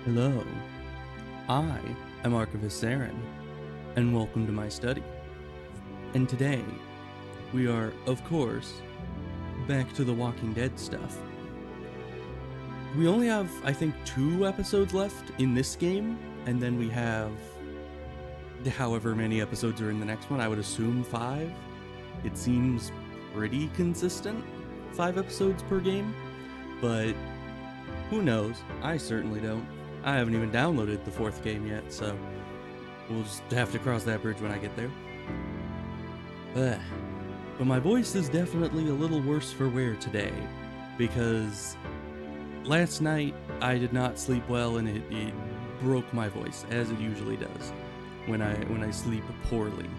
Hello, I am Archivist Saren, and welcome to my study. And today, we are, of course, back to the Walking Dead stuff. We only have, I think, 2 episodes left in this game, and then we have however many episodes are in the next one. I would assume 5. It seems pretty consistent, 5 episodes per game, but who knows? I certainly don't. I haven't even downloaded the 4th game yet, so we'll just have to cross that bridge when I get there. But my voice is definitely a little worse for wear today, because last night I did not sleep well, and it broke my voice, as it usually does when I sleep poorly.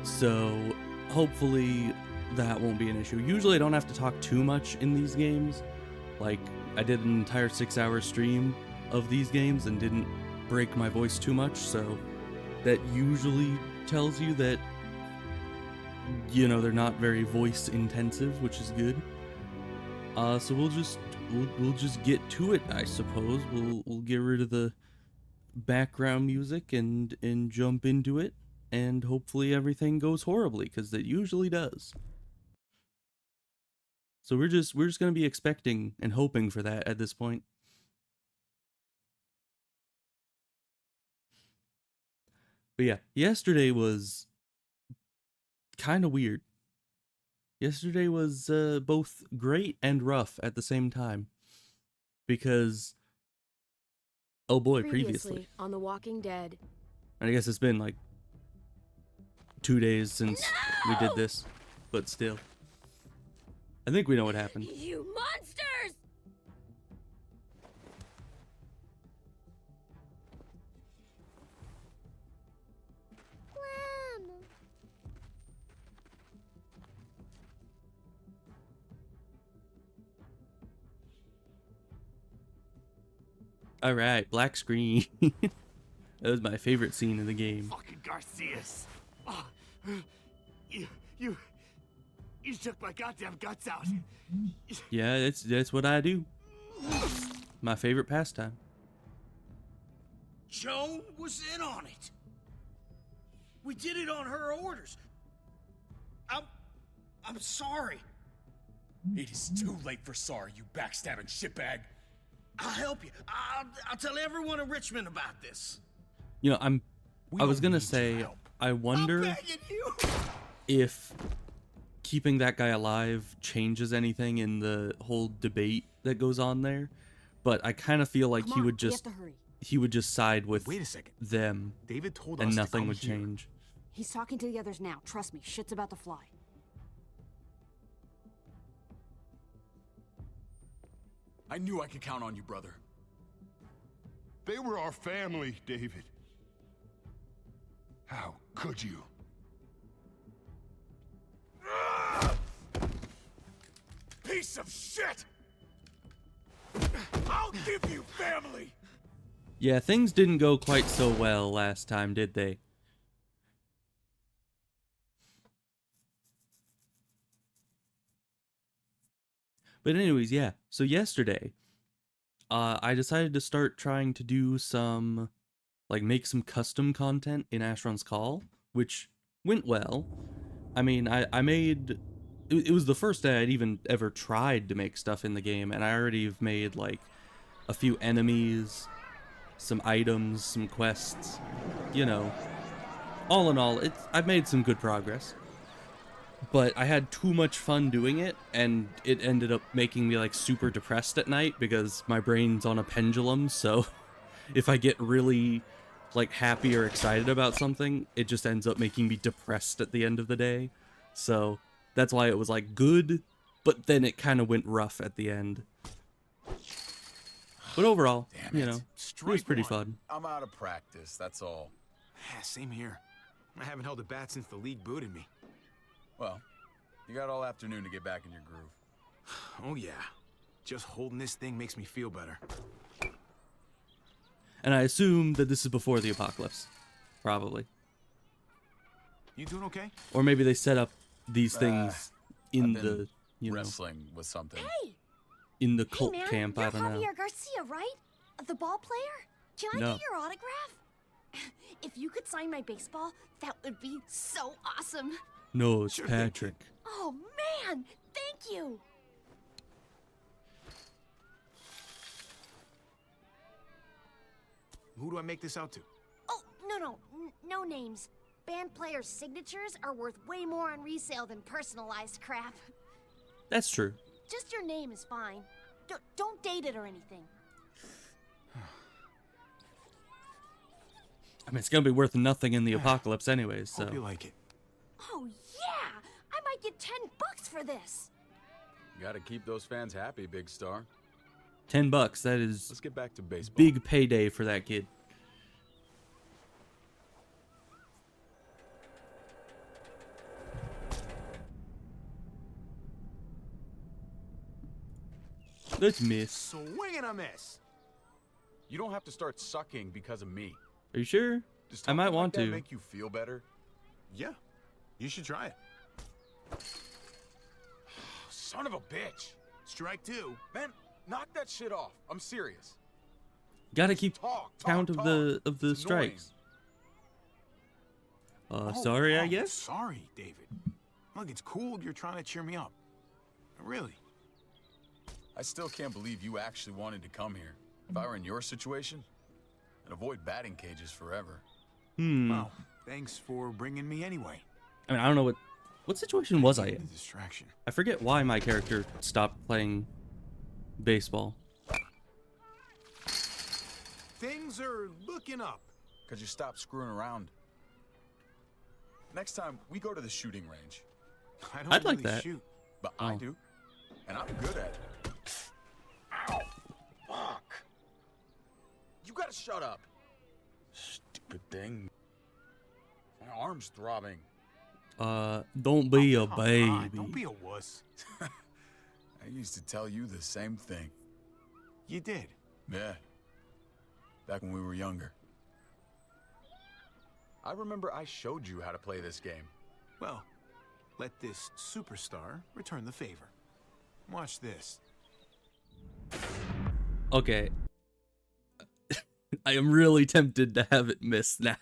So hopefully that won't be an issue. Usually I don't have to talk too much in these games. Like, I did an entire 6-hour stream of these games and didn't break my voice too much, so that usually tells you that, you know, they're not very voice intensive, which is good. So we'll just get to it, I suppose. We'll get rid of the background music and jump into it, and hopefully everything goes horribly, because it usually does. So we're just gonna be expecting and hoping for that at this point. But yeah, yesterday was kind of weird. Yesterday was both great and rough at the same time, because oh boy, previously on The Walking Dead. I guess it's been like 2 days since we did this, but still, I think we know what happened. You monsters! All right, black screen. That was my favorite scene in the game. Fucking Garcias! Oh, you shook my goddamn guts out. Yeah, that's what I do. My favorite pastime. Joan was in on it. We did it on her orders. I'm sorry. It is too late for sorry, you backstabbing shitbag. I'll help you. I'll tell everyone in Richmond about this. You know, I was gonna say, I wonder I'm begging you. if keeping that guy alive changes anything in the whole debate that goes on there, but I kind of feel like he would just side with Wait a second. them, David told and us nothing to come would here. change. He's talking to the others now. Trust me, shit's about to fly. I knew I could count on you, brother. They were our family, David. How could you? Piece of shit! I'll give you family! Yeah, things didn't go quite so well last time, did they? But anyways, yeah. So yesterday, I decided to start trying to do some, like, make some custom content in Asheron's Call, which went well. I mean, I made... It was the first day I'd even ever tried to make stuff in the game, and I already have made, like, a few enemies, some items, some quests, you know. All in all, I've made some good progress. But I had too much fun doing it, and it ended up making me, like, super depressed at night, because my brain's on a pendulum, so if I get really, like, happy or excited about something, it just ends up making me depressed at the end of the day. So that's why it was, like, good, but then it kind of went rough at the end. But overall, you know, it was pretty fun. I'm out of practice, that's all. Yeah, same here. I haven't held a bat since the league booted me. Well, you got all afternoon to get back in your groove. Oh yeah. Just holding this thing makes me feel better. And I assume that this is before the apocalypse. Probably. You doing okay? Or maybe they set up these things in I've been the, you know. wrestling with something. Hey! in the Hey cult man, camp. you're I don't know. Javier Garcia, right? The ball player? Can I No. get your autograph? If you could sign my baseball, that would be so awesome. No, it's Sure thing, Patrick. Oh man, thank you. Who do I make this out to? Oh, no names. Band players' signatures are worth way more on resale than personalized crap. That's true. Just your name is fine. Don't date it or anything. I mean, it's gonna be worth nothing in the apocalypse anyways, so. Hope you like it. Oh yeah, I might get $10 for this. Gotta keep those fans happy, Big Star. $10, that is Let's get back to baseball. big payday for that kid. Let's miss. Swing and a miss. You don't have to start sucking because of me. Are you sure? Does I might talking like want that to. make you feel better? Yeah, you should try it. Son of a bitch. Strike two. Man, knock that shit off. I'm serious. Gotta keep Talk, count talk, of the talk. It's strikes. Oh, Sorry, I oh, guess. Sorry, David. Look, it's cool you're trying to cheer me up. Really. I still can't believe you actually wanted to come here. If I were in your situation, I'd avoid batting cages forever. Well, thanks for bringing me anyway. I mean, I don't know what situation was I The in. distraction. I forget why my character stopped playing baseball. Things are looking up. Because you stopped screwing around. Next time, we go to the shooting range. I don't I'd like really that. shoot. But I Oh. do. And I'm good at it. Ow! Fuck! You gotta shut up. Stupid thing. My arm's throbbing. Don't be a Come baby. on, don't be a wuss. I used to tell you the same thing. You did. Yeah. Back when we were younger. I remember I showed you how to play this game. Well, let this superstar return the favor. Watch this. Okay. I am really tempted to have it miss now.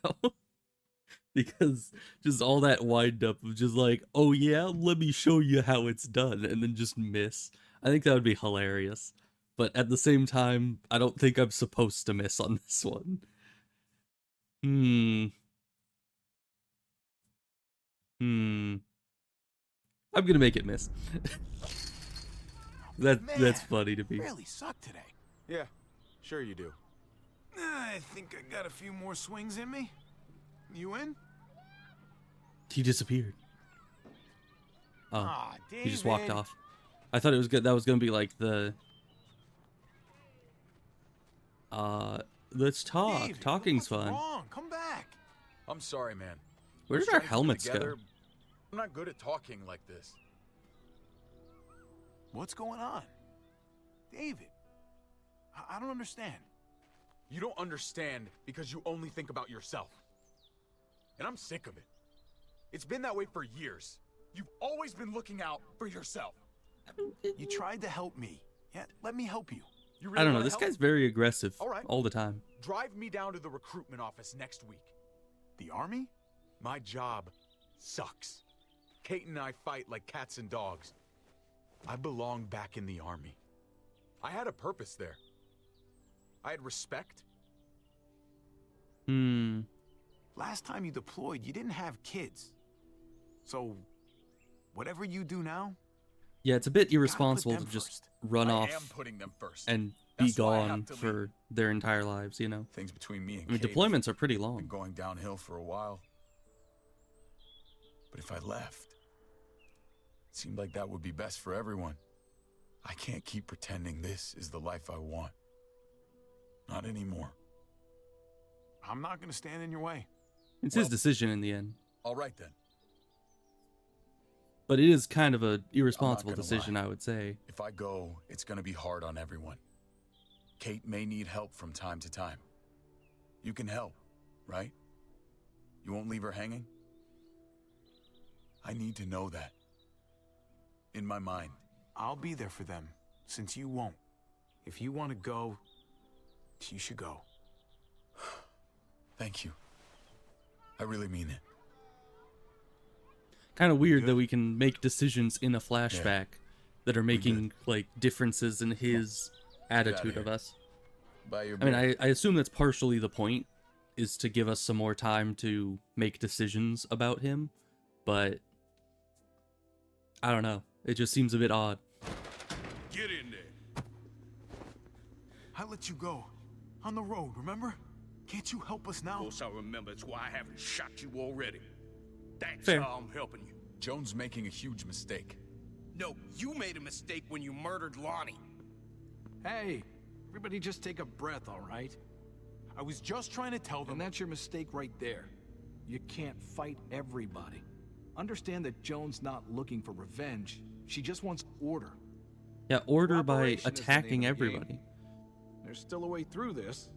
Because just all that wind up of just like, oh yeah, let me show you how it's done, and then just miss. I think that would be hilarious. But at the same time, I don't think I'm supposed to miss on this one. I'm gonna make it miss. That's Man, funny to me. Really suck today. Yeah, sure you do. I think I got a few more swings in me. You in? He disappeared. Oh, Aw, he just walked David. off. I thought it was good. That was gonna be like the. Let's talk. David, Talking's what's fun. wrong? Come back. I'm sorry, man. Where We're did our trying to keep it helmets together. go? I'm not good at talking like this. What's going on? David, I don't understand. You don't understand because you only think about yourself. And I'm sick of it. It's been that way for years. You've always been looking out for yourself. You tried to help me. Yeah, let me help you. You I really don't know. wanna This help? guy's very aggressive All right. all the time. Drive me down to the recruitment office next week. The army? My job sucks. Kate and I fight like cats and dogs. I belong back in the army. I had a purpose there. I had respect. Last time you deployed, you didn't have kids. So, whatever you do now, Yeah, it's a bit put irresponsible to them just first. run I off am putting them first. and be That's why I have gone to leave. for their entire lives, you know? Things between me and I mean, Kate deployments are pretty have been long. going downhill for a while. But if I left, it seemed like that would be best for everyone. I can't keep pretending this is the life I want. Not anymore. I'm not going to stand in your way. It's his Well- decision in the end. All right then. But it is kind of a irresponsible gonna decision, lie. I would say. If I go, it's gonna be hard on everyone. Kate may need help from time to time. You can help, right? You won't leave her hanging? I need to know that. In my mind. I'll be there for them, since you won't, if you want to go, you should go. Thank you. I really mean it. Kind of weird that we can make decisions in a flashback that are making like differences in his attitude of us. Buy your I mean, beer. I assume that's partially the point, is to give us some more time to make decisions about him, but I don't know. It just seems a bit odd. Get in there. I let you go. On the road, remember? Can't you help us Of now? course I remember. It's why I haven't shot you already. That's Fair. how I'm helping you. Jones making a huge mistake. No, you made a mistake when you murdered Lonnie. Hey, everybody just take a breath, all right? I was just trying to tell them. And that's your mistake right there. You can't fight everybody. Understand that Joan's not looking for revenge. She just wants order. Yeah, order by Cooperation is the name attacking of the game. everybody. There's still a way through this,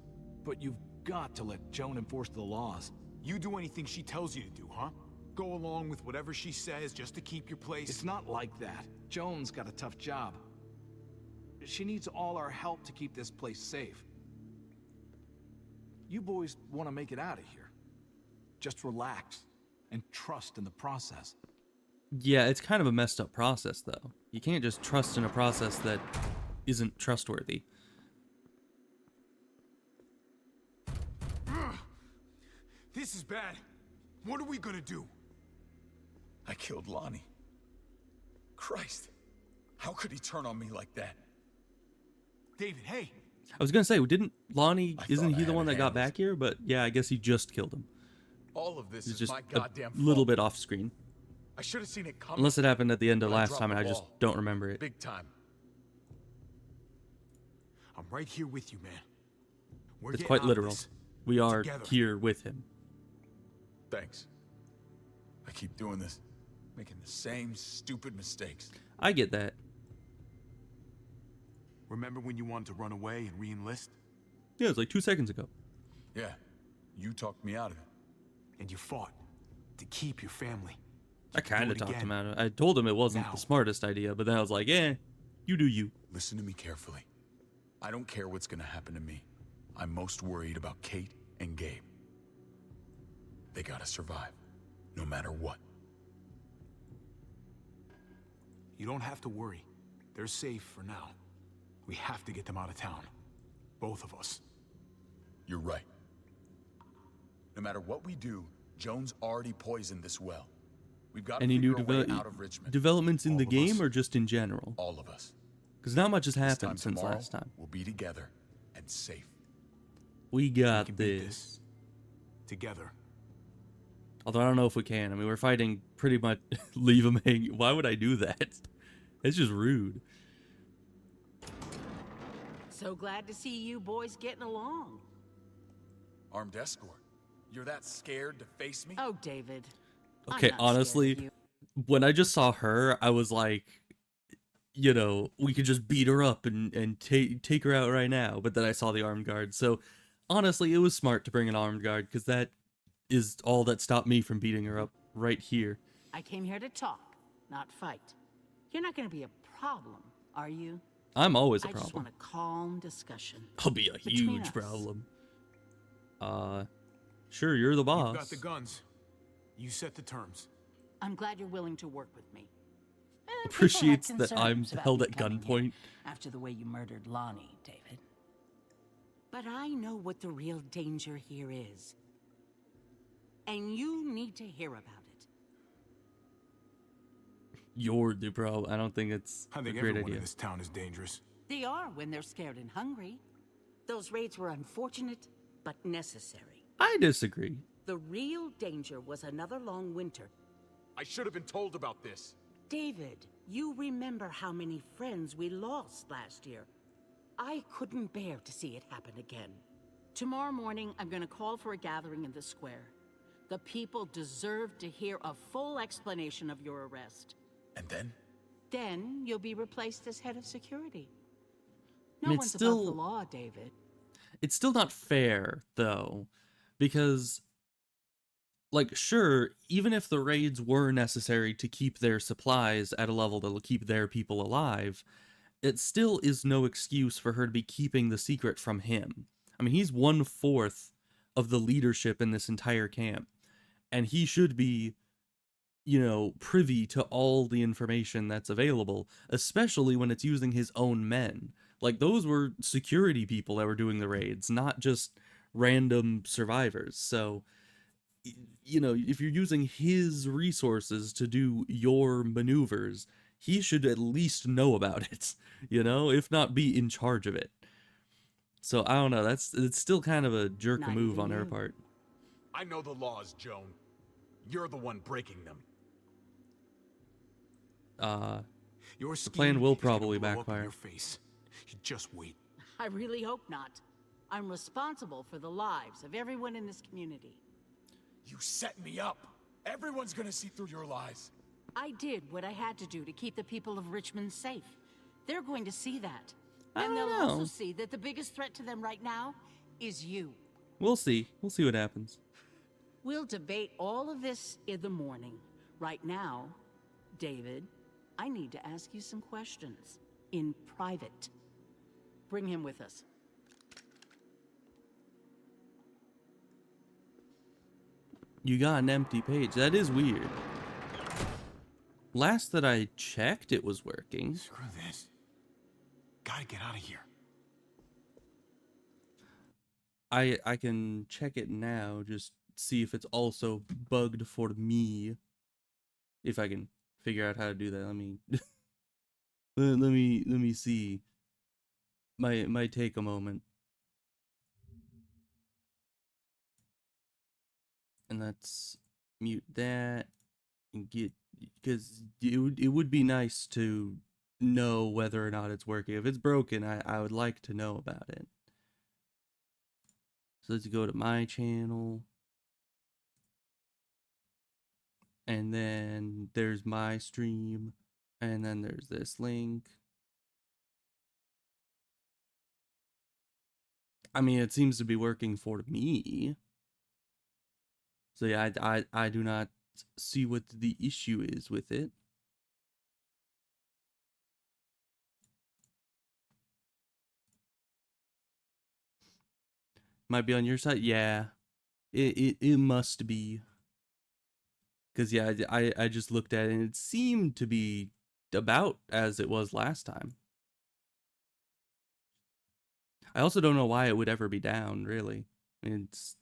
but you've got to let Joan enforce the laws. You do anything she tells you to do, huh? Go along with whatever she says just to keep your place. It's not like that. Joan's got a tough job. She needs all our help to keep this place safe. You boys want to make it out of here. Just relax and trust in the process. Yeah, it's kind of a messed up process, though. You can't just trust in a process that isn't trustworthy. This is bad. What are we gonna do? I killed Lonnie. Christ. How could he turn on me like that? David, hey. I was gonna say, didn't Lonnie, I isn't thought I he the had one it that got handled. back here? But yeah, I guess he just killed him. All of this It's is just my a goddamn little fault. bit off screen. I should have seen it coming. Unless it happened at the end of But I last dropped time and the I just ball. don't remember it. Big time. I'm right here with you, man. We're It's getting quite out of literal. this. We are Together. here with him. Thanks. I keep doing this. Making the same stupid mistakes. I get that. Remember when you wanted to run away and re-enlist? Yeah, it was like 2 seconds ago. Yeah. You talked me out of it. And you fought to keep your family. I You can do kind of it talked again. him out of it. I told him it wasn't Now. the smartest idea, but then I was like, eh, you do you. Listen to me carefully. I don't care what's gonna happen to me. I'm most worried about Kate and Gabe. They gotta survive, no matter what. You don't have to worry. They're safe for now. We have to get them out of town. Both of us. You're right. No matter what we do, Jones already poisoned this well. We've got to Any new figure a way out of Richmond. developments in All the of game us. or just in general? All of us. Because not much has This time happened since tomorrow, last time. We'll be together and safe. We got can beat this. this. Together. Although I don't know if we can. I mean, we're fighting pretty much leave him hanging. Why would I do that? It's just rude. So glad to see you boys getting along. Armed escort. You're that scared to face me? Oh, David. I'm Okay, not scared of honestly, you. when I just saw her, I was like, you know, we could just beat her up and take her out right now. But then I saw the armed guard. So honestly, it was smart to bring an armed guard because that is all that stopped me from beating her up right here. I came here to talk, not fight. You're not going to be a problem, are you? I'm always a I just problem. want a calm discussion. I'll be a between huge us. problem. Sure, you're the boss. You've got the guns. You set the terms. I'm glad you're willing to work with me. People had Appreciates that I'm concerns about held you at coming gunpoint. here after the way you murdered Lonnie, David. But I know what the real danger here is. And you need to hear about it. You're the problem. I don't think it's I a think great everyone idea. in this town is dangerous. They are when they're scared and hungry. Those raids were unfortunate, but necessary. I disagree. The real danger was another long winter. I should have been told about this. David, you remember how many friends we lost last year. I couldn't bear to see it happen again. Tomorrow morning, I'm going to call for a gathering in the square. The people deserve to hear a full explanation of your arrest. And then? Then you'll be replaced as head of security. I No mean, one's it's above the still- law, David. It's still not fair, though, because, like, sure, even if the raids were necessary to keep their supplies at a level that'll keep their people alive, it still is no excuse for her to be keeping the secret from him. I mean, he's 1/4 of the leadership in this entire camp, and he should be, you know, privy to all the information that's available, especially when it's using his own men. Like, those were security people that were doing the raids, not just random survivors. So, you know, if you're using his resources to do your maneuvers, he should at least know about it, you know, if not be in charge of it. So I don't know, it's still kind of a jerk Not move even on her you. part. I know the laws, Joan. You're the one breaking them. Your The plan will scheme is gonna probably blow up in backfire. your face. You just wait. I really hope not. I'm responsible for the lives of everyone in this community. You set me up. Everyone's gonna see through your lies. I did what I had to do to keep the people of Richmond safe. They're going to see that. I And they'll don't also know. see that the biggest threat to them right now is you. We'll see what happens. We'll debate all of this in the morning. Right now, David, I need to ask you some questions. In private. Bring him with us. You got an empty page. That is weird. Last that I checked, it was working. Screw this. Gotta get out of here. I can check it now, just see if it's also bugged for me. If I can figure out how to do that. Let me let me see. Might take a moment. And let's mute that and get, because it would be nice to know whether or not it's working. If it's broken, I would like to know about it. So let's go to my channel. And then there's my stream. And then there's this link. I mean, it seems to be working for me. So yeah, I do not see what the issue is with it. Might be on your side. Yeah, it must be. Because yeah, I just looked at it and it seemed to be about as it was last time. I also don't know why it would ever be down, really. I mean, it's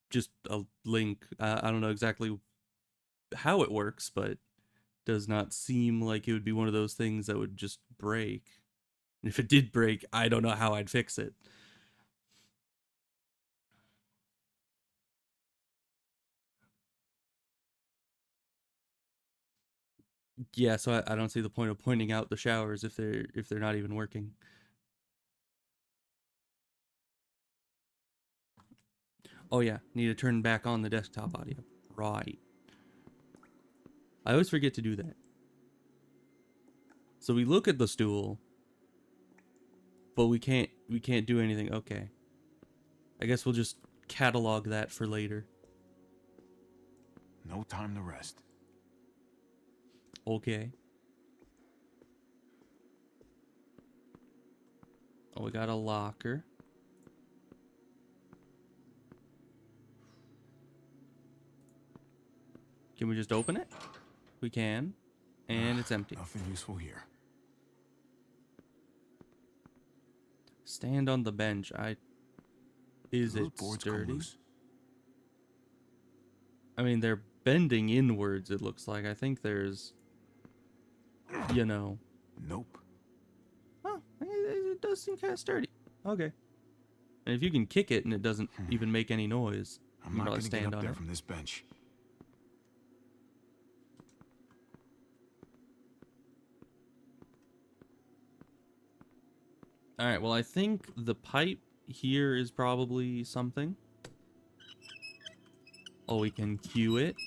just a link. I don't know exactly how it works, but does not seem like it would be one of those things that would just break. And if it did break, I don't know how I'd fix it. Yeah, so I don't see the point of pointing out the showers if they're not even working. Oh yeah, need to turn back on the desktop audio. Right. I always forget to do that. So we look at the stool, but we can't do anything. Okay. I guess we'll just catalog that for later. No time to rest. Okay. Oh, we got a locker. Can we just open it? We can. And it's empty. Nothing useful here. Stand on the bench. Is Those it boards come sturdy? loose? I mean, they're bending inwards, it looks like. I think there's, you know. Nope. Oh, it does seem kind of sturdy. Okay. And if you can kick it and it doesn't even make any noise, I'm you not can gonna probably get stand up on there it. from this bench. Alright, well, I think the pipe here is probably something. Oh, we can cue it.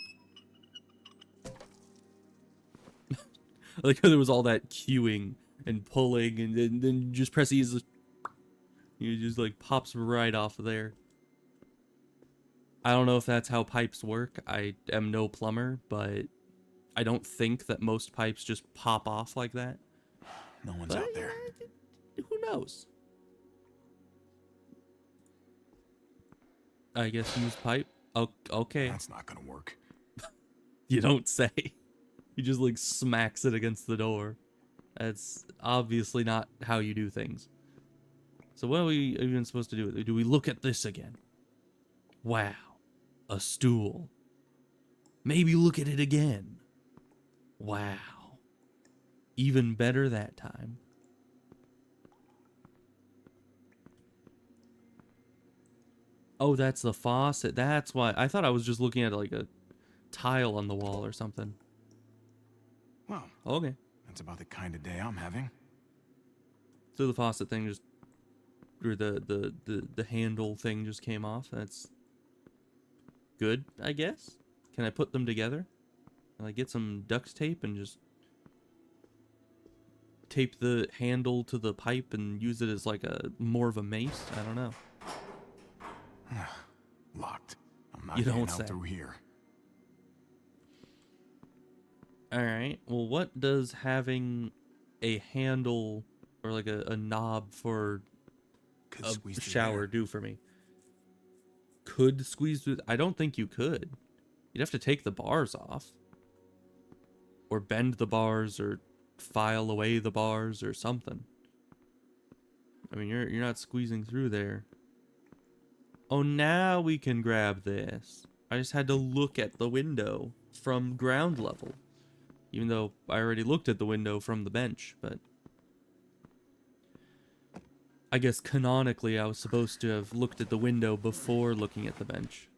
Like, there was all that queuing and pulling, and then you just press E, it just like pops right off of there. I don't know if that's how pipes work. I am no plumber, but I don't think that most pipes just pop off like that. No one's But out there. who knows? I guess use pipe. Oh, okay. That's not gonna work. You don't say. He just like smacks it against the door. That's obviously not how you do things. So what are we even supposed to do? Do we look at this again? Wow. A stool. Maybe look at it again. Wow. Even better that time. Oh, that's the faucet. That's why. I thought I was just looking at like a tile on the wall or something. Well, Okay. that's about the kind of day I'm having. So the faucet thing just, or the handle thing just came off. That's good, I guess. Can I put them together? Can I get some duct tape and just tape the handle to the pipe and use it as like a more of a mace? I don't know. Locked. I'm not You getting don't out say. through here. All right. Well, what does having a handle or like a knob for Could a squeeze through shower there. do for me? Could squeeze through? I don't think you could. You'd have to take the bars off, or bend the bars, or file away the bars, or something. I mean, you're not squeezing through there. Oh, now we can grab this. I just had to look at the window from ground level. Even though I already looked at the window from the bench, but... I guess canonically I was supposed to have looked at the window before looking at the bench.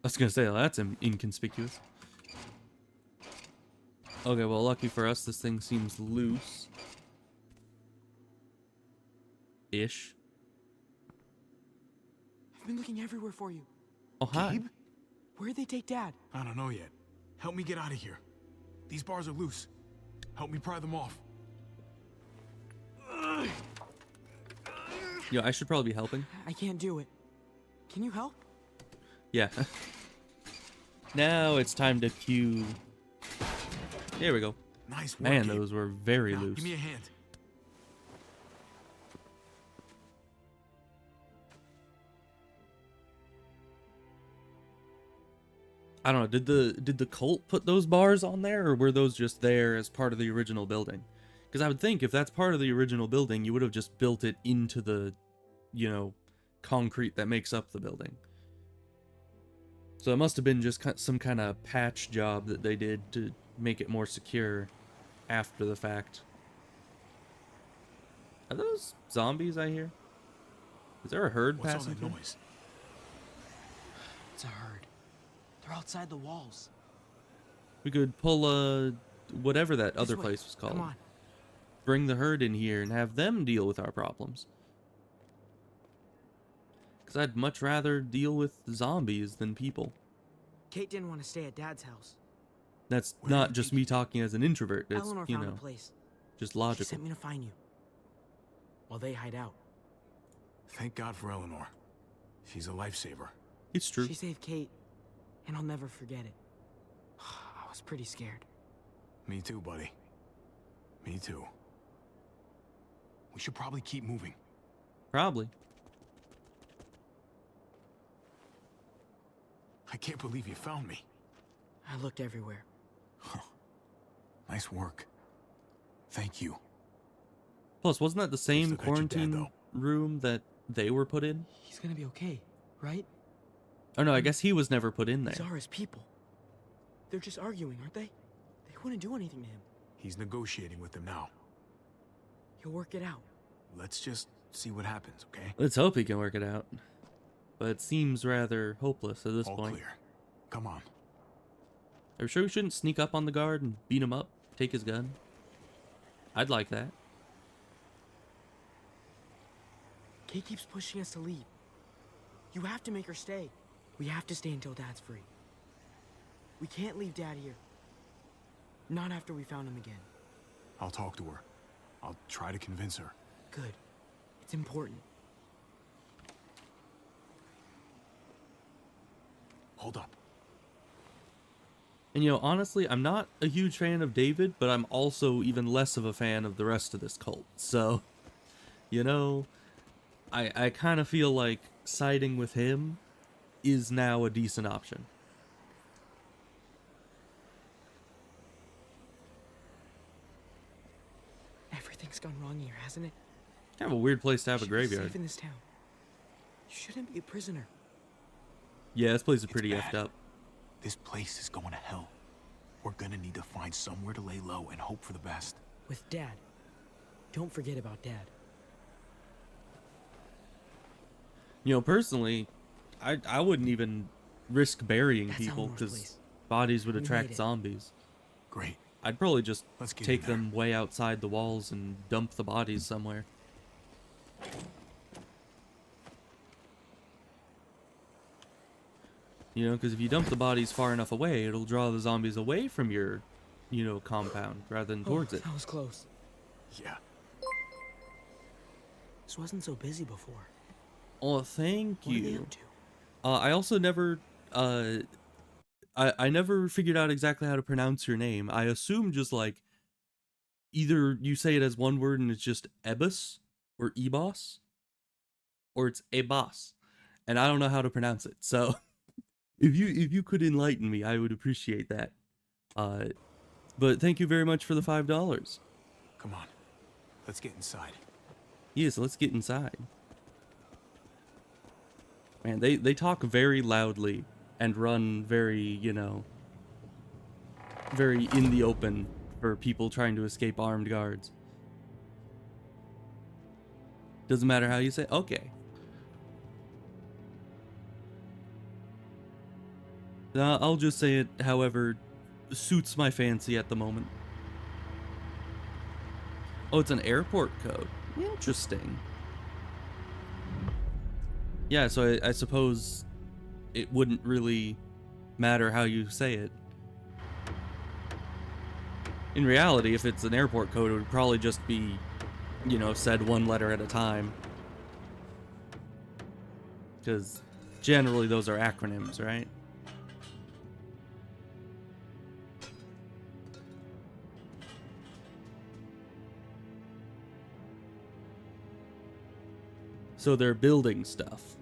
I was gonna say, well, that's inconspicuous. Okay, well, lucky for us, this thing seems loose. Ish. I've been looking everywhere for you. Oh, hi. Gabe? Where'd they take Dad? I don't know yet. Help me get out of here. These bars are loose. Help me pry them off. Yo, I should probably be helping. I can't do it. Can you help? Yeah. Now it's time to cue... There we go. Nice work, Man, Gabe. those were very Now, loose. give me a hand. I don't know, did the cult put those bars on there, or were those just there as part of the original building? Because I would think if that's part of the original building, you would have just built it into the, you know, concrete that makes up the building. So it must have been just some kind of patch job that they did to make it more secure after the fact. Are those zombies I hear? Is there a herd What's all passing that through? noise? It's a herd. They're outside the walls. We could pull whatever that This other way. place was called. Come on. Bring the herd in here and have them deal with our problems. Because I'd much rather deal with zombies than people. Kate didn't want to stay at Dad's house. That's Where not did just you- me talking as an introvert. It's, Eleanor you found know, a place. just She logical. sent me to find you. While they hide out. Thank God for Eleanor. She's a lifesaver. It's true. She saved Kate, and I'll never forget it. I was pretty scared. Me too, buddy. Me too. We should probably keep moving. Probably. I can't believe you found me. I looked everywhere. Nice work. Thank you. Plus, wasn't that the same look at your dad, quarantine though. room that they were put in? He's gonna be okay, right? Oh no, I guess he was never put in there. These are his people. They're just arguing, aren't they? They wouldn't do anything to him. He's negotiating with them now. He'll work it out. Let's just see what happens, okay? Let's hope he can work it out. But it seems rather hopeless at this All point. clear. Come on. Are you sure we shouldn't sneak up on the guard and beat him up? Take his gun? I'd like that. Kate keeps pushing us to leave. You have to make her stay. We have to stay until Dad's free. We can't leave Dad here. Not after we found him again. I'll talk to her. I'll try to convince her. Good. It's important. Hold up. And, you know, honestly, I'm not a huge fan of David, but I'm also even less of a fan of the rest of this cult. So, you know, I kind of feel like siding with him is now a decent option. Everything's gone wrong here, hasn't it? Kind of a weird place to have a You should be graveyard. safe in this town. You shouldn't be a prisoner. Yeah, this place is pretty It's effed bad. up. This place is going to hell. We're gonna need to find somewhere to lay low and hope for the best. With Dad. Don't forget about Dad. You know, personally, I wouldn't even risk burying That's people Eleanor's because place. bodies would We made attract it. zombies. Great. I'd probably just Let's get take in there. them way outside the walls and dump the bodies somewhere. You know, because if you dump the bodies far enough away, it'll draw the zombies away from your, you know, compound rather than towards it. That was close. Yeah. This wasn't so busy before. Oh, thank What are they you. up to? I also never, I never figured out exactly how to pronounce your name. I assume just like, either you say it as one word and it's just Ebus or Ebos, or it's Ebos, and I don't know how to pronounce it. So, if you could enlighten me, I would appreciate that. But thank you very much for the $5. Come on. Let's get inside. Yes, let's get inside. Man, they talk very loudly and run very, you know, very in the open for people trying to escape armed guards. Doesn't matter how you say it. Okay. I'll just say it however suits my fancy at the moment. Oh, it's an airport code. Interesting. Yeah, so I suppose it wouldn't really matter how you say it. In reality, if it's an airport code, it would probably just be, you know, said one letter at a time. Because generally those are acronyms, right? So they're building stuff.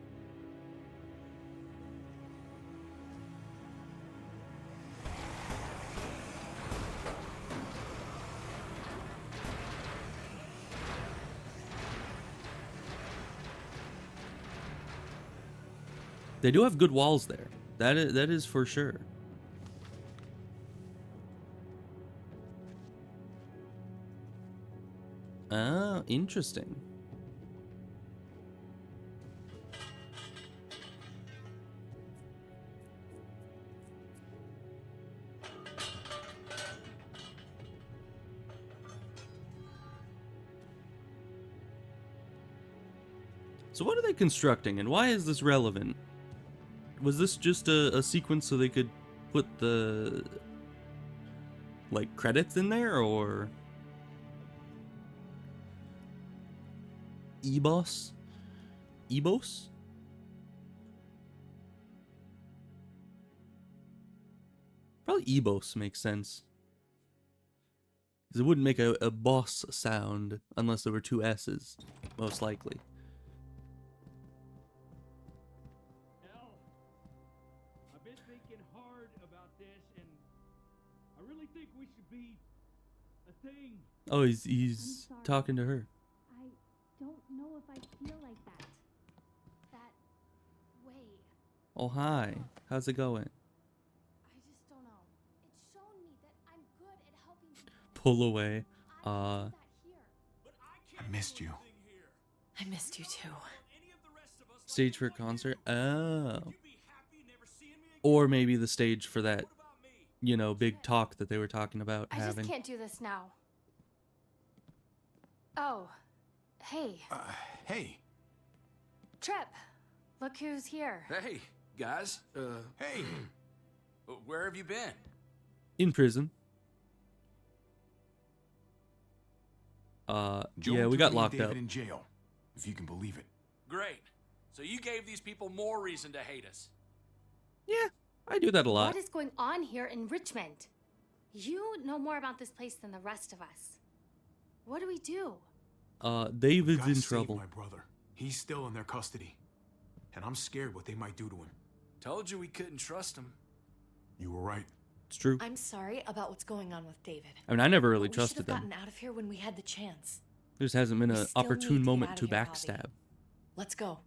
They do have good walls there. That is for sure. Ah, interesting. So what are they constructing, and why is this relevant? Was this just a sequence so they could put the, like, credits in there, or? Ebos? Ebos? Probably Ebos makes sense. Because it wouldn't make a boss sound unless there were two S's, most likely. I've been thinking hard about this, and I really think we should be a thing. Oh, he's sorry. talking to her. I don't know if I feel like that. That way. Oh, hi. How's it going? I just don't know. It's shown me that I'm good at helping people. Pull away. I can do that here. I missed you. I missed you too. Stage for a concert? Oh. Or maybe the stage for that, you know, big talk that they were talking about I having. just can't do this now. Oh, hey, Hey. Trip. Look who's here. Hey, guys. Hey. Where have you been? In prison. Joe Yeah, we got Antonio locked David up. in jail, if you can believe it. Great. So you gave these people more reason to hate us. Yeah, I do that a lot. What is going on here in Richmond? You know more about this place than the rest of us. What do we do? David's Gotta in save trouble. my brother. He's still in their custody. And I'm scared what they might do to him. Told you we couldn't trust him. You were right. It's true. I'm sorry about what's going on with David. I mean, I never really But trusted we should have them. gotten out of here when we had the chance. There just hasn't been We an still need opportune to get moment out to of here, backstab. Let's go.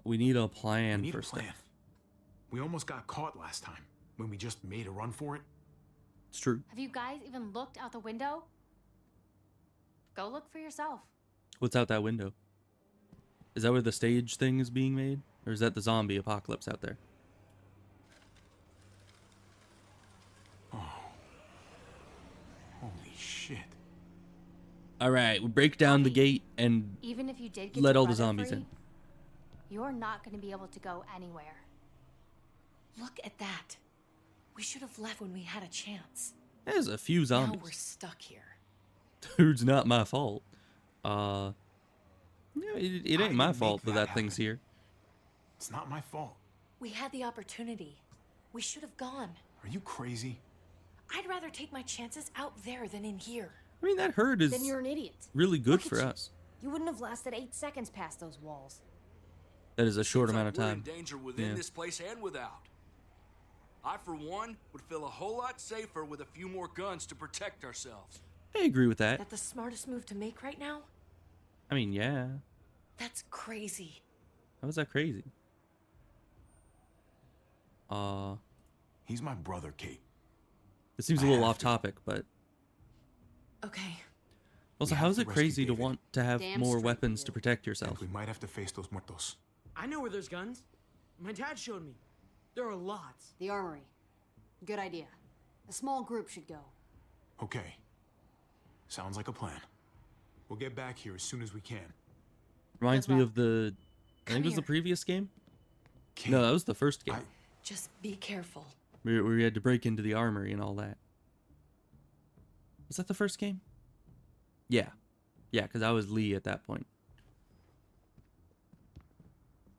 We need a plan We need for a plan. stuff. We almost got caught last time when we just made a run for it. It's true. Have you guys even looked out the window? Go look for yourself. What's out that window? Is that where the stage thing is being made? Or is that the zombie apocalypse out there? Holy shit. Alright, we break down the gate and Even if you did get let your all the brother zombies free, in. you're not going to be able to go anywhere. Look at that. We should have left when we had a chance. There's a few Now zombies. we're stuck here. Dude's not my fault. Yeah, it I ain't my didn't fault make that that thing's happen. here. It's not my fault. We had the opportunity. We should have gone. Are you crazy? I'd rather take my chances out there than in here. I mean, that herd is Then you're an idiot. really good Look at for you. us. You wouldn't have lasted 8 seconds past those walls. That is a short Seems amount like of we're time. in danger within Yeah. this place and without. I, for one, would feel a whole lot safer with a few more guns to protect ourselves. I agree with that. That the smartest move to make right now? I mean, yeah. That's crazy. How is that crazy? He's my brother, Kate. It seems a I little have off to. topic, but Okay. also, We how have is to it rescue crazy to David. want to have Damn more straight weapons we to do. protect And yourself? we might have to face those muertos. I know where there's guns. My dad showed me. There are lots. The armory. Good idea. A small group should go. Okay. Sounds like a plan. We'll get back here as soon as we can. Reminds Good me luck. of the. I think it was the here. previous game. Kate, No, that was the first game. Just be careful. Where we had to break into the armory and all that. Was that the first game? Yeah. Yeah, because I was Lee at that point.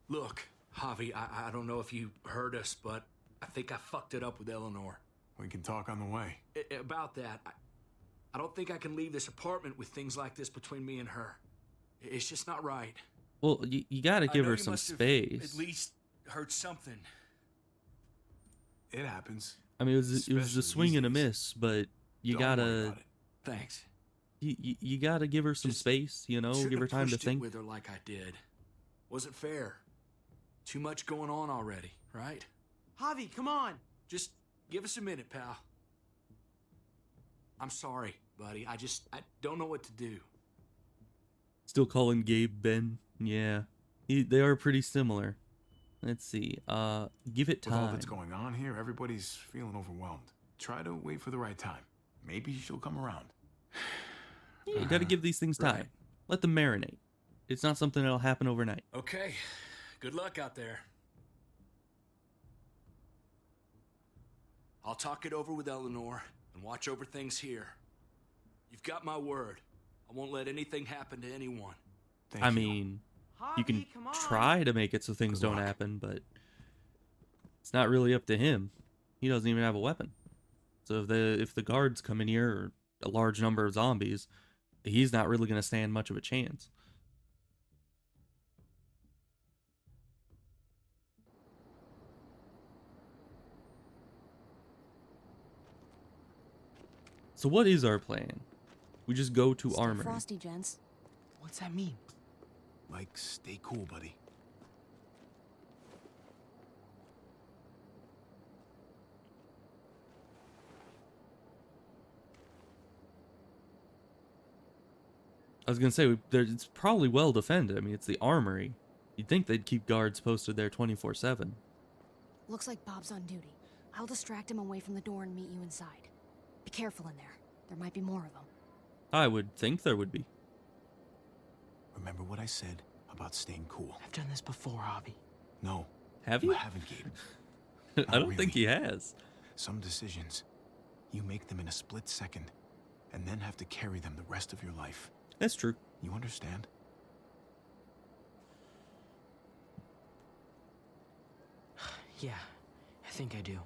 Look, Javi, I don't know if you heard us, but I think I fucked it up with Eleanor. We can talk on the way. About that, I don't think I can leave this apartment with things like this between me and her. It's just not right. Well, you gotta I give know her you some must have space. At least heard something. It happens. I mean, it was a Especially swing and a these days. miss, but you Don't worry gotta about it. Thanks. you gotta give her some Just space. You know, Shouldn't give her have time to pushed it think. with her like I did. Wasn't fair. Too much going on already, right? Javi, come on. Just give us a minute, pal. I'm sorry, buddy. I don't know what to do. Still calling Gabe Ben. Yeah, they are pretty similar. Let's see. Give it With all time. that's going on here, everybody's feeling overwhelmed. Try to wait for the right time. Maybe she'll come around. Yeah, you gotta give these things time. Right. Let them marinate. It's not something that'll happen overnight. Okay. Good luck out there. I'll talk it over with Eleanor and watch over things here. You've got my word. I won't let anything happen to anyone. Thank I you. mean, you can Javi, come on. try to make it so things Good don't luck. happen, but it's not really up to him. He doesn't even have a weapon. So if the guards come in here, or a large number of zombies, he's not really going to stand much of a chance. So what is our plan? We just go to Stay armory. frosty, gents. What's that mean? Like, stay cool, buddy. I was gonna say it's probably well defended. I mean, it's the armory. You'd think they'd keep guards posted there 24/7. Looks like Bob's on duty. I'll distract him away from the door and meet you inside. Be careful in there. There might be more of them. I would think there would be. Remember what I said about staying cool? I've done this before, Javi. No. Have you? haven't, Gabe. I don't think he has. Some decisions, you make them in a split second, and then have to carry them the rest of your life. That's true. You understand? Yeah, I think I do.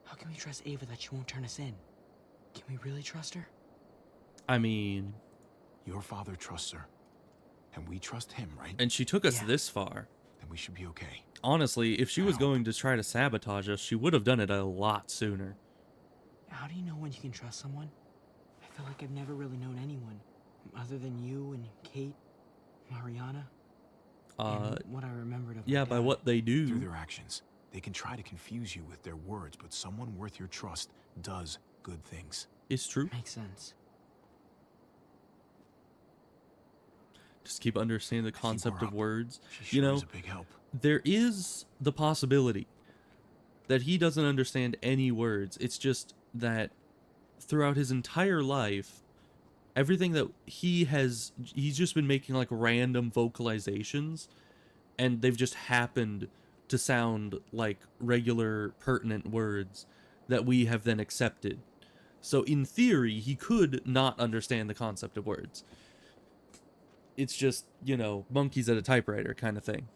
How can we trust Ava that she won't turn us in? Can we really trust her? I mean... Your father trusts her. And we trust him, right? And she took us this far. Then we should be okay. Honestly, if she was going to try to sabotage us, she would have done it a lot sooner. How do you know when you can trust someone? I feel like I've never really known anyone. Other than you and Kate, Mariana. And what I remembered of yeah, my by dad. what they do. Through their actions. They can try to confuse you with their words, but someone worth your trust does good things. It's true. Makes sense. Just keep understanding the concept of words. She You sure know, is a big help. there is the possibility that he doesn't understand any words. It's just that throughout his entire life, everything that he's just been making like random vocalizations, and they've just happened to sound like regular pertinent words that we have then accepted. So in theory, he could not understand the concept of words. It's just, you know, monkeys at a typewriter kind of thing.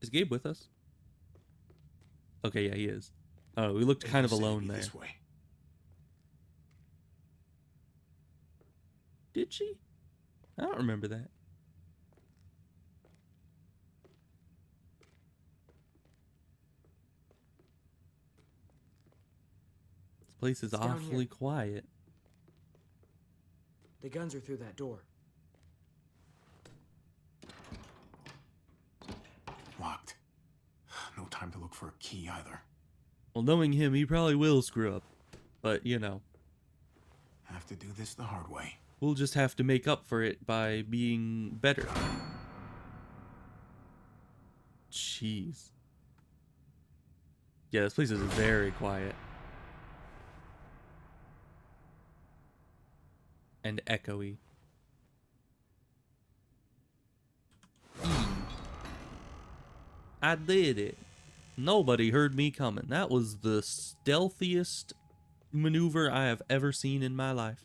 Is Gabe with us? Okay, yeah, he is. Oh, we looked kind of alone there. This way. Did she? I don't remember that. This place is It's down awfully here. quiet. The guns are through that door. Locked. No time to look for a key either. Well, knowing him, he probably will screw up. But, you know. Have to do this the hard way. We'll just have to make up for it by being better. Jeez. Yeah, this place is very quiet. And echoey. I did it. Nobody heard me coming. That was the stealthiest maneuver I have ever seen in my life.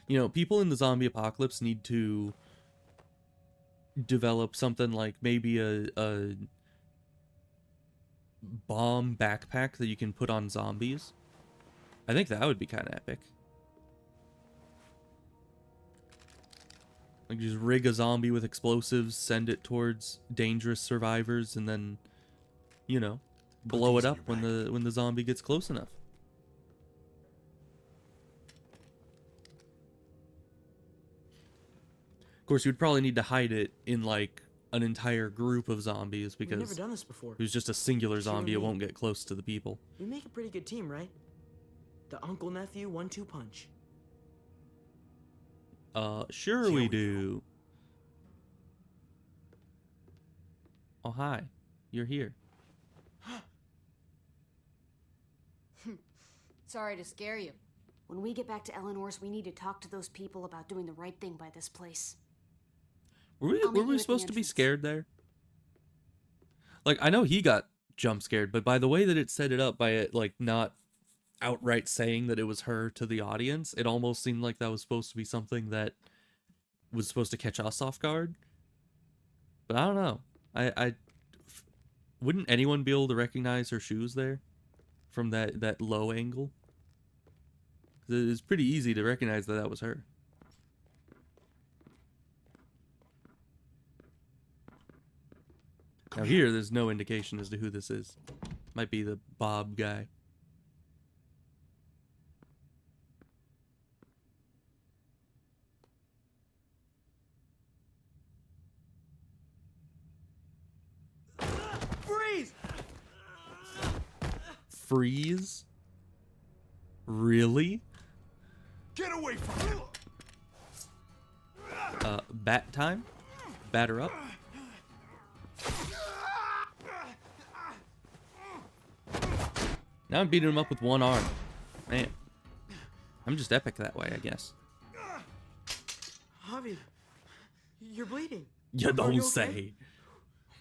You know, people in the zombie apocalypse need to develop something like maybe a bomb backpack that you can put on zombies. I think that would be kind of epic. Like just rig a zombie with explosives, send it towards dangerous survivors, and then, you know, blow it up when the zombie gets close enough. Of course, you'd probably need to hide it in like an entire group of zombies because We've never done this before. if it was just a singular Just you and zombie, it me. won't get close to the people. We make a pretty good team, right? The uncle-nephew 1-2 punch. Sure we do. Oh, hi. You're here. Sorry to scare you. When we get back to Eleanor's, we need to talk to those people about doing the right thing by this place. Were we, I'll meet were you we at the supposed to be entrance. scared there? Like, I know he got jump scared, but by the way that it set it up by it, like, not outright saying that it was her to the audience, it almost seemed like that was supposed to be something that was supposed to catch us off guard. But I don't know. Wouldn't anyone be able to recognize her shoes there from that low angle? 'Cause it's pretty easy to recognize that that was her. Now here, there's no indication as to who this is. Might be the Bob guy. Freeze! Freeze? Really? Get away from him! Bat time? Batter up? Now I'm beating him up with one arm. Man. I'm just epic that way, I guess. Javi, you're bleeding. You Are don't you okay? say.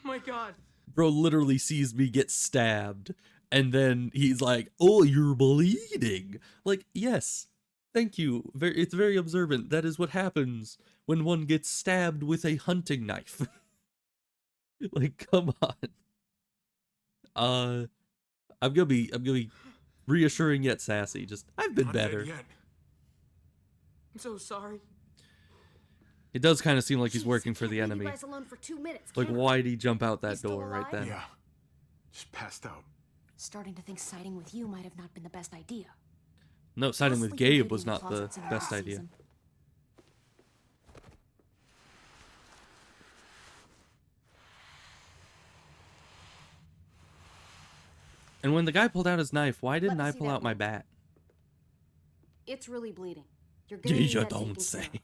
Oh my god. Bro literally sees me get stabbed, and then he's like, "Oh, you're bleeding." Like, yes, thank you. It's very observant. That is what happens when one gets stabbed with a hunting knife. Like, come on. I'm gonna be reassuring yet sassy. Just, I've been Not dead better. yet. I'm so sorry. It does kind of seem like he's Jeez, working I for can't the leave enemy. You guys alone for 2 minutes. Like, can I? why'd he jump out that still door right alive? then? Yeah. Just passed out. Starting to think siding with you might have not been the best idea. No, siding I'll with sleep Gabe maybe was in the not the closets and best nobody idea. sees him. And when the guy pulled out his knife, why didn't Let me I see pull that out my wound. bat? It's really bleeding. You're gonna need You that taken don't care say. of.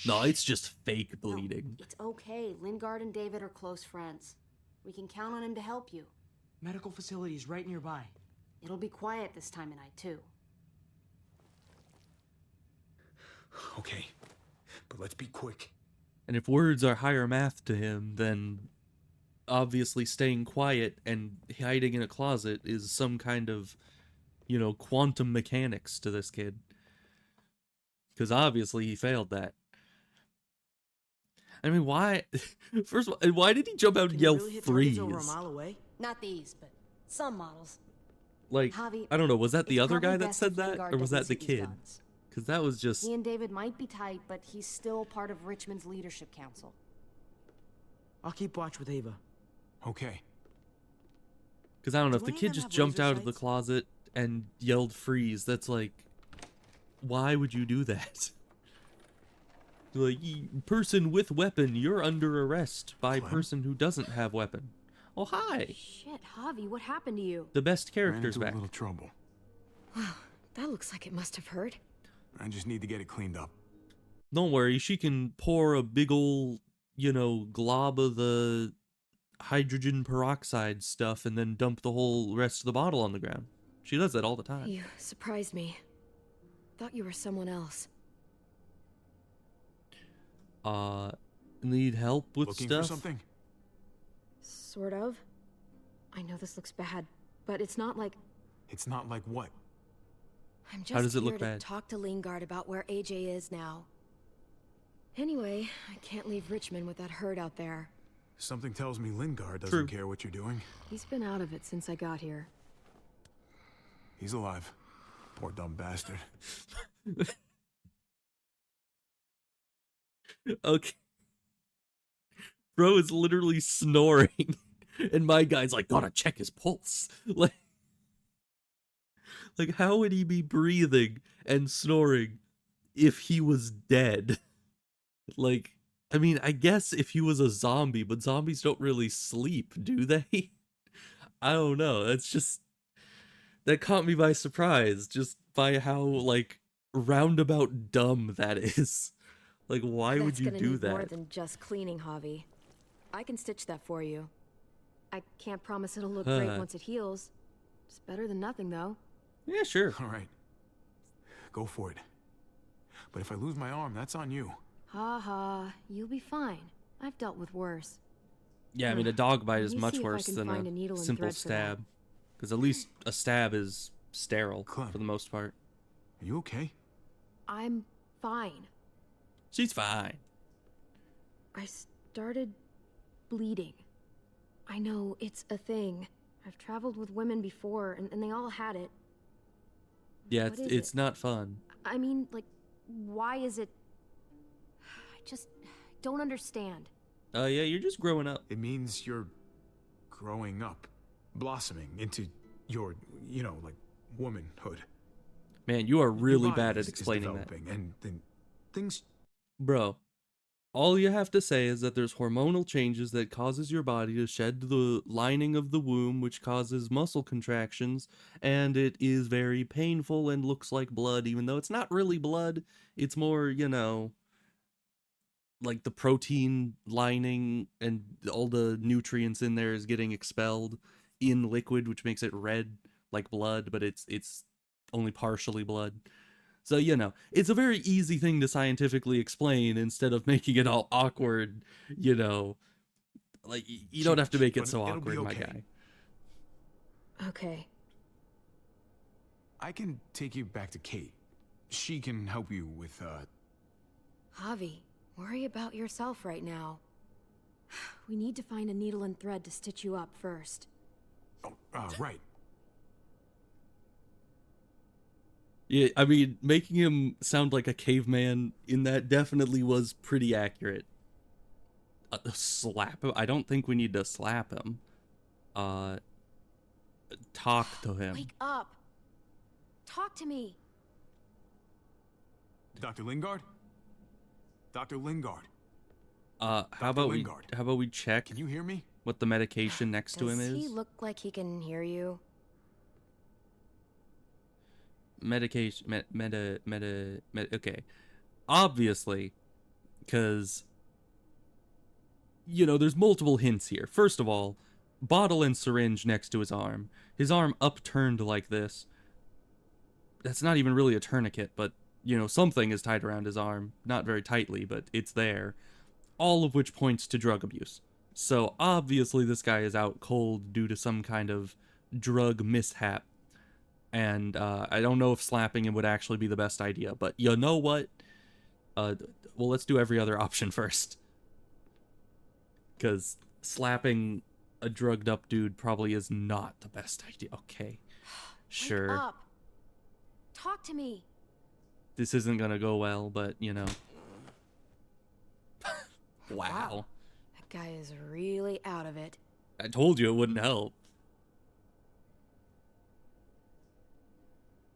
No, it's just fake bleeding. It's okay. Lingard and David are close friends. We can count on him to help you. Medical facility's right nearby. It'll be quiet this time of night, too. Okay, but let's be quick. And if words are higher math to him, then obviously staying quiet and hiding in a closet is some kind of, you know, quantum mechanics to this kid. Because obviously he failed that. I mean, why? First of all, why did he jump out and yell really hit freeze? targets over a mile away? Not these, but some models. Like, Javi, I don't know, was that the it's other guy probably that best said if that? Lingard Or was that doesn't the see these kid? guns. Because that was just... He and David might be tight, but he's still part of Richmond's leadership council. I'll keep watch with Ava. Okay. Because I don't know, Do if the any of kid them just have jumped laser out of the sights? closet and yelled freeze, that's like... Why would you do that? Like, person with weapon, you're under arrest by Clem? person who doesn't have weapon. Oh, hi! Shit, Javi, what happened to you? The best Ran character's into back. a little trouble. Wow, that looks like it must have hurt. I just need to get it cleaned up. Don't worry, she can pour a big ol', you know, glob of the hydrogen peroxide stuff and then dump the whole rest of the bottle on the ground. She does that all the time. You surprised me. Thought you were someone else. Need help with Looking stuff? for something? Sort of. I know this looks bad, but it's not like... It's not like what? I'm just How does it here look to bad? talk to Lingard about where AJ is now. Anyway, I can't leave Richmond with that herd out there. Something tells me Lingard doesn't True. care what you're doing. He's been out of it since I got here. He's alive. Poor dumb bastard. Okay. Bro is literally snoring. And my guy's like, gotta check his pulse. Like, how would he be breathing and snoring if he was dead? Like, I mean, I guess if he was a zombie, but zombies don't really sleep, do they? I don't know. That's just... That caught me by surprise, just by how, like, roundabout dumb that is. Like, why would That's you gonna do need more that? than just cleaning, Javi. I can stitch that for you. I can't promise it'll look great once it heals. It's better than nothing, though. Yeah, sure. All right. Go for it. But if I lose my arm, that's on you. Ha ha, you'll be fine. I've dealt with worse. Yeah, I mean, a dog bite Let is me much see if I worse can than find a needle a and simple thread for that. stab. Because at least a stab is sterile, Clem. for the most part. Are you okay? I'm fine. She's fine. I started bleeding. I know, it's a thing. I've traveled with women before, and they all had it. Yeah, What is it's it? not fun. I mean, like, why is it... I just don't understand. Yeah, you're just growing up. It means you're growing up. Blossoming into your, you know, like, womanhood. Man, you are really Your body bad at is explaining that. developing, and then things... Bro, all you have to say is that there's hormonal changes that causes your body to shed the lining of the womb, which causes muscle contractions, and it is very painful and looks like blood, even though it's not really blood. It's more, you know, like the protein lining and all the nutrients in there is getting expelled in liquid, which makes it red like blood, but it's only partially blood. So, you know, it's a very easy thing to scientifically explain instead of making it all awkward, you know. Like, you don't have to make it so awkward, my guy. Okay. I can take you back to Kate. She can help you with, Javi, worry about yourself right now. We need to find a needle and thread to stitch you up first. Right. Yeah, I mean, making him sound like a caveman in that definitely was pretty accurate. Slap him? I don't think we need to slap him. Talk to him. Wake up! Talk to me! Dr. Lingard? Dr. Lingard. How about we check? Can you hear me? What the medication next to him is? Does he look like he can hear you? Medication, okay. Obviously, because, you know, there's multiple hints here. First of all, bottle and syringe next to his arm. His arm upturned like this. That's not even really a tourniquet, but, you know, something is tied around his arm. Not very tightly, but it's there. All of which points to drug abuse. So, obviously, this guy is out cold due to some kind of drug mishap. And I don't know if slapping him would actually be the best idea, but you know what? Well, let's do every other option first. Because slapping a drugged up dude probably is not the best idea. Okay, sure. Wake up! Talk to me! This isn't gonna go well, but, you know. Wow. That guy is really out of it. I told you it wouldn't help.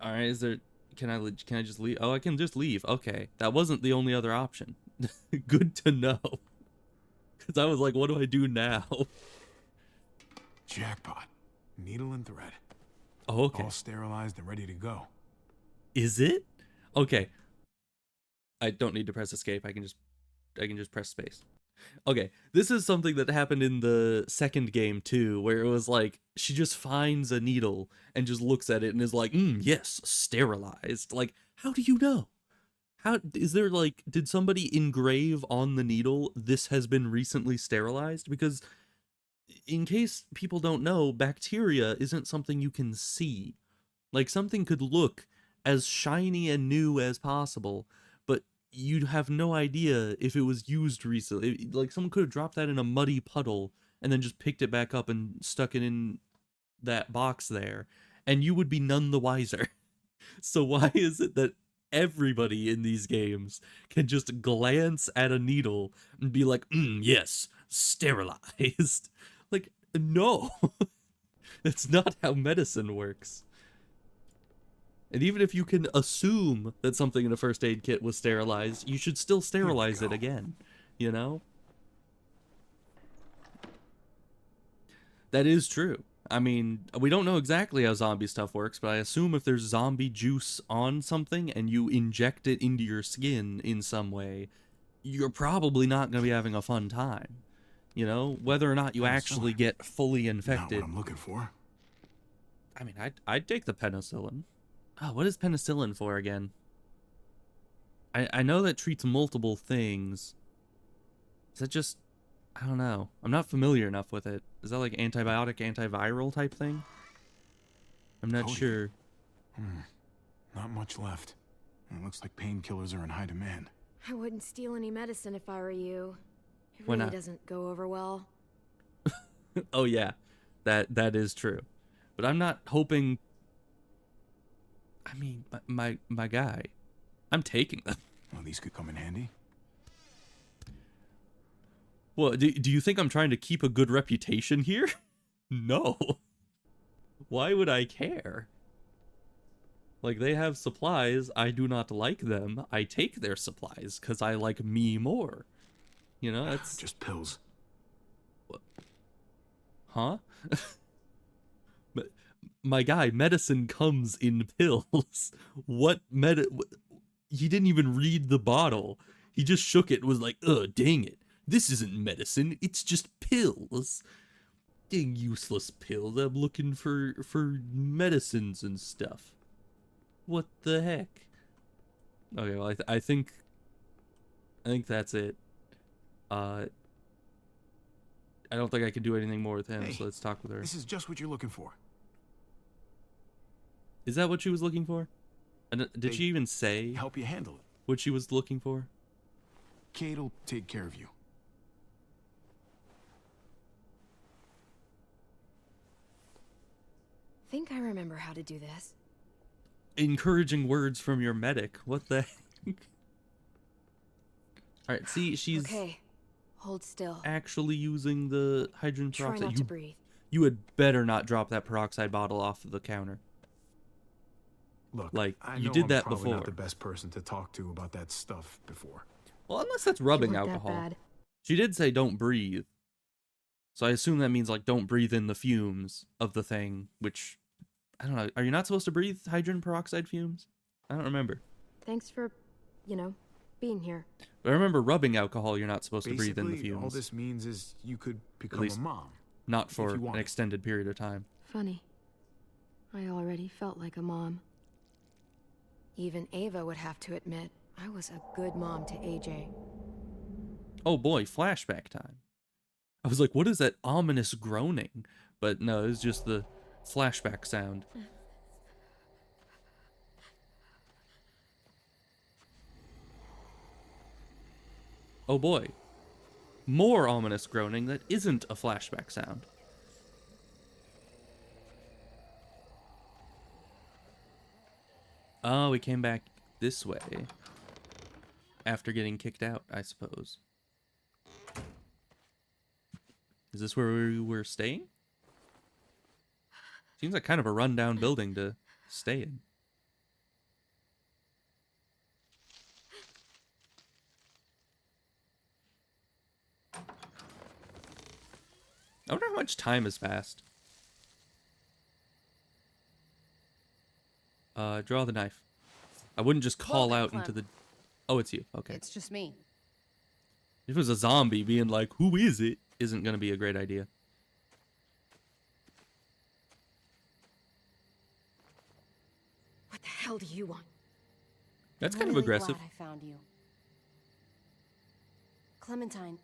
All right, is there? Can I just leave? Oh, I can just leave. Okay, that wasn't the only other option. Good to know. Because I was like, what do I do now? Jackpot. Needle and thread. Oh, okay. All sterilized and ready to go. Is it? Okay. I don't need to press escape. I can just press space. Okay, this is something that happened in the second game too, where it was like she just finds a needle and just looks at it and is like, yes, sterilized. Like, how do you know? How is there, like, did somebody engrave on the needle, this has been recently sterilized? Because in case people don't know, bacteria isn't something you can see. Like, something could look as shiny and new as possible, but you'd have no idea if it was used recently. Like, someone could have dropped that in a muddy puddle and then just picked it back up and stuck it in that box there, and you would be none the wiser. So why is it that everybody in these games can just glance at a needle and be like, yes, sterilized? Like, no. That's not how medicine works. And even if you can assume that something in a first aid kit was sterilized, you should still sterilize it again, you know? That is true. I mean, we don't know exactly how zombie stuff works, but I assume if there's zombie juice on something and you inject it into your skin in some way, you're probably not going to be having a fun time. You know, whether or not you actually get fully infected. Not what I'm looking for. I mean, I'd take the penicillin. Oh, what is penicillin for again? I know that treats multiple things. Is that just... I don't know. I'm not familiar enough with it. Is that like antibiotic, antiviral type thing? I'm not sure. Not much left. It looks like painkillers are in high demand. I wouldn't steal any medicine if I were you. It Why really not? doesn't go over well. Oh yeah, that is true. But I'm not hoping... I mean, my guy, I'm taking them. Well, these could come in handy. Well, do you think I'm trying to keep a good reputation here? No. Why would I care? Like, they have supplies, I do not like them. I take their supplies, because I like me more. You know, that's... Just pills. What? Huh? But, my guy, medicine comes in pills. He didn't even read the bottle. He just shook it and was like, ugh, dang it. This isn't medicine, it's just pills. Dang useless pills, I'm looking for medicines and stuff. What the heck? Okay, well, I think that's it. I don't think I can do anything more with him, Hey, so let's talk with her. This is just what you're looking for. Is that what she was looking for? And did she even say help you handle it? What she was looking for? Kate'll take care of you. Think I remember how to do this. Encouraging words from your medic. What the heck? Alright, see, she's Okay. Hold still. actually using the hydrogen Try peroxide. not to breathe. You had better not drop that peroxide bottle off of the counter. Look, like I you know did I'm that probably before. not the best person to talk to about that stuff before. Well, unless that's rubbing weren't that alcohol. bad. She did say don't breathe. So I assume that means like don't breathe in the fumes of the thing, which I don't know. Are you not supposed to breathe hydrogen peroxide fumes? I don't remember. Thanks for, being here. But I remember rubbing alcohol, you're not supposed to breathe in the Basically, fumes. all this means is you could become least a mom. Not if for you an want. extended period of time. Funny. I already felt like a mom. Even Ava would have to admit I was a good mom to AJ. Oh boy, flashback time. I was like, what is that ominous groaning? But no, it was just the flashback sound. Oh boy. More ominous groaning that isn't a flashback sound. Oh, we came back this way. After getting kicked out, I suppose. Is this where we were staying? Seems like kind of a rundown building to stay in. I wonder how much time has passed. Draw the knife. I wouldn't just call Welcome, out Clem. into the... Oh, it's you. Okay. It's just me. If it was a zombie being like, who is it? Isn't going to be a great idea. What the hell do you want? That's I'm kind of really aggressive. glad I found you. Clementine,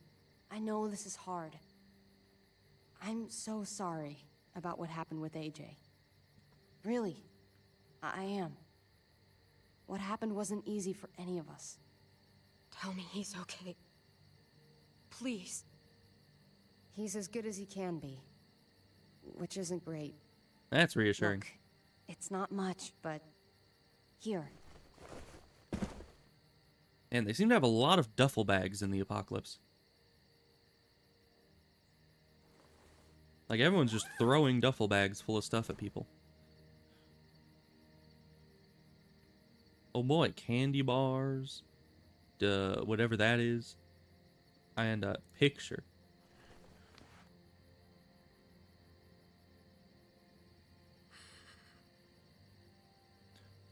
I know this is hard. I'm so sorry about what happened with AJ. Really, I am. What happened wasn't easy for any of us. Tell me he's okay. Please. He's as good as he can be, which isn't great. That's reassuring. Look, it's not much, but here. And they seem to have a lot of duffel bags in the apocalypse. Like everyone's just throwing duffel bags full of stuff at people. Oh boy, candy bars. Whatever that is. And a picture.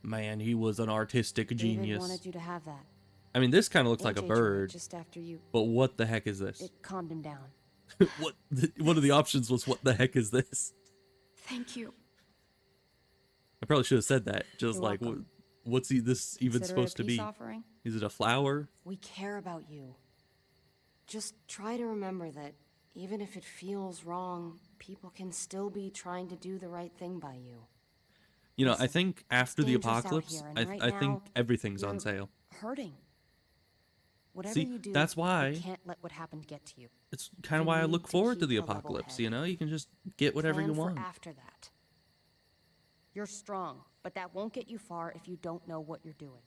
Man, he was an artistic David genius. wanted you to have that. I mean, this kind of looks like a AJ tried bird. just after you. But what the heck is this? It calmed him down. One of the options was, what the heck is this? Thank you. I probably should have said that. Just You're like, welcome. what's this even Consider it a supposed to peace be? offering? Is it a flower? We care about you. Just try to remember that even if it feels wrong, people can still be trying to do the right thing by you. You know, Listen, I think after it's the dangerous out apocalypse, here, and right I think now, everything's on you're sale. Hurting. Whatever See, you do, that's why you can't let what happened get to you. It's kind of You why I need look to forward to keep the a level apocalypse. head. You know, you can just get whatever Plan you for want. after that. You're strong, but that won't get you far if you don't know what you're doing.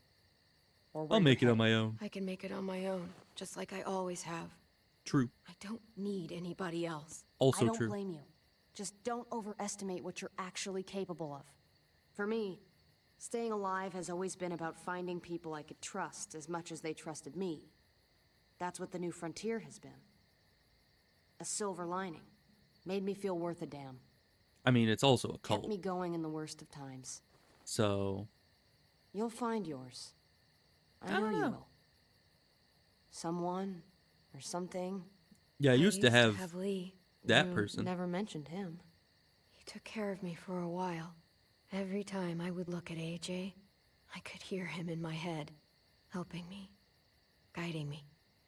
Or where I'll you're make it on headed. my own. I can make it on my own, just like I always have. True. I don't need anybody else. Also I don't true. blame you. Just don't overestimate what you're actually capable of. For me, staying alive has always been about finding people I could trust as much as they trusted me. That's what the new frontier has been. A silver lining. Made me feel worth a damn. I mean, it's also a Kept cult. me going in the worst of times. So, You'll find yours. I I know don't you know. will. Someone or something. yeah, I used to have Lee. that You person. Never mentioned him. He took care of me for a while. Every time I would look at AJ, I could hear him in my head. helping me, guiding me.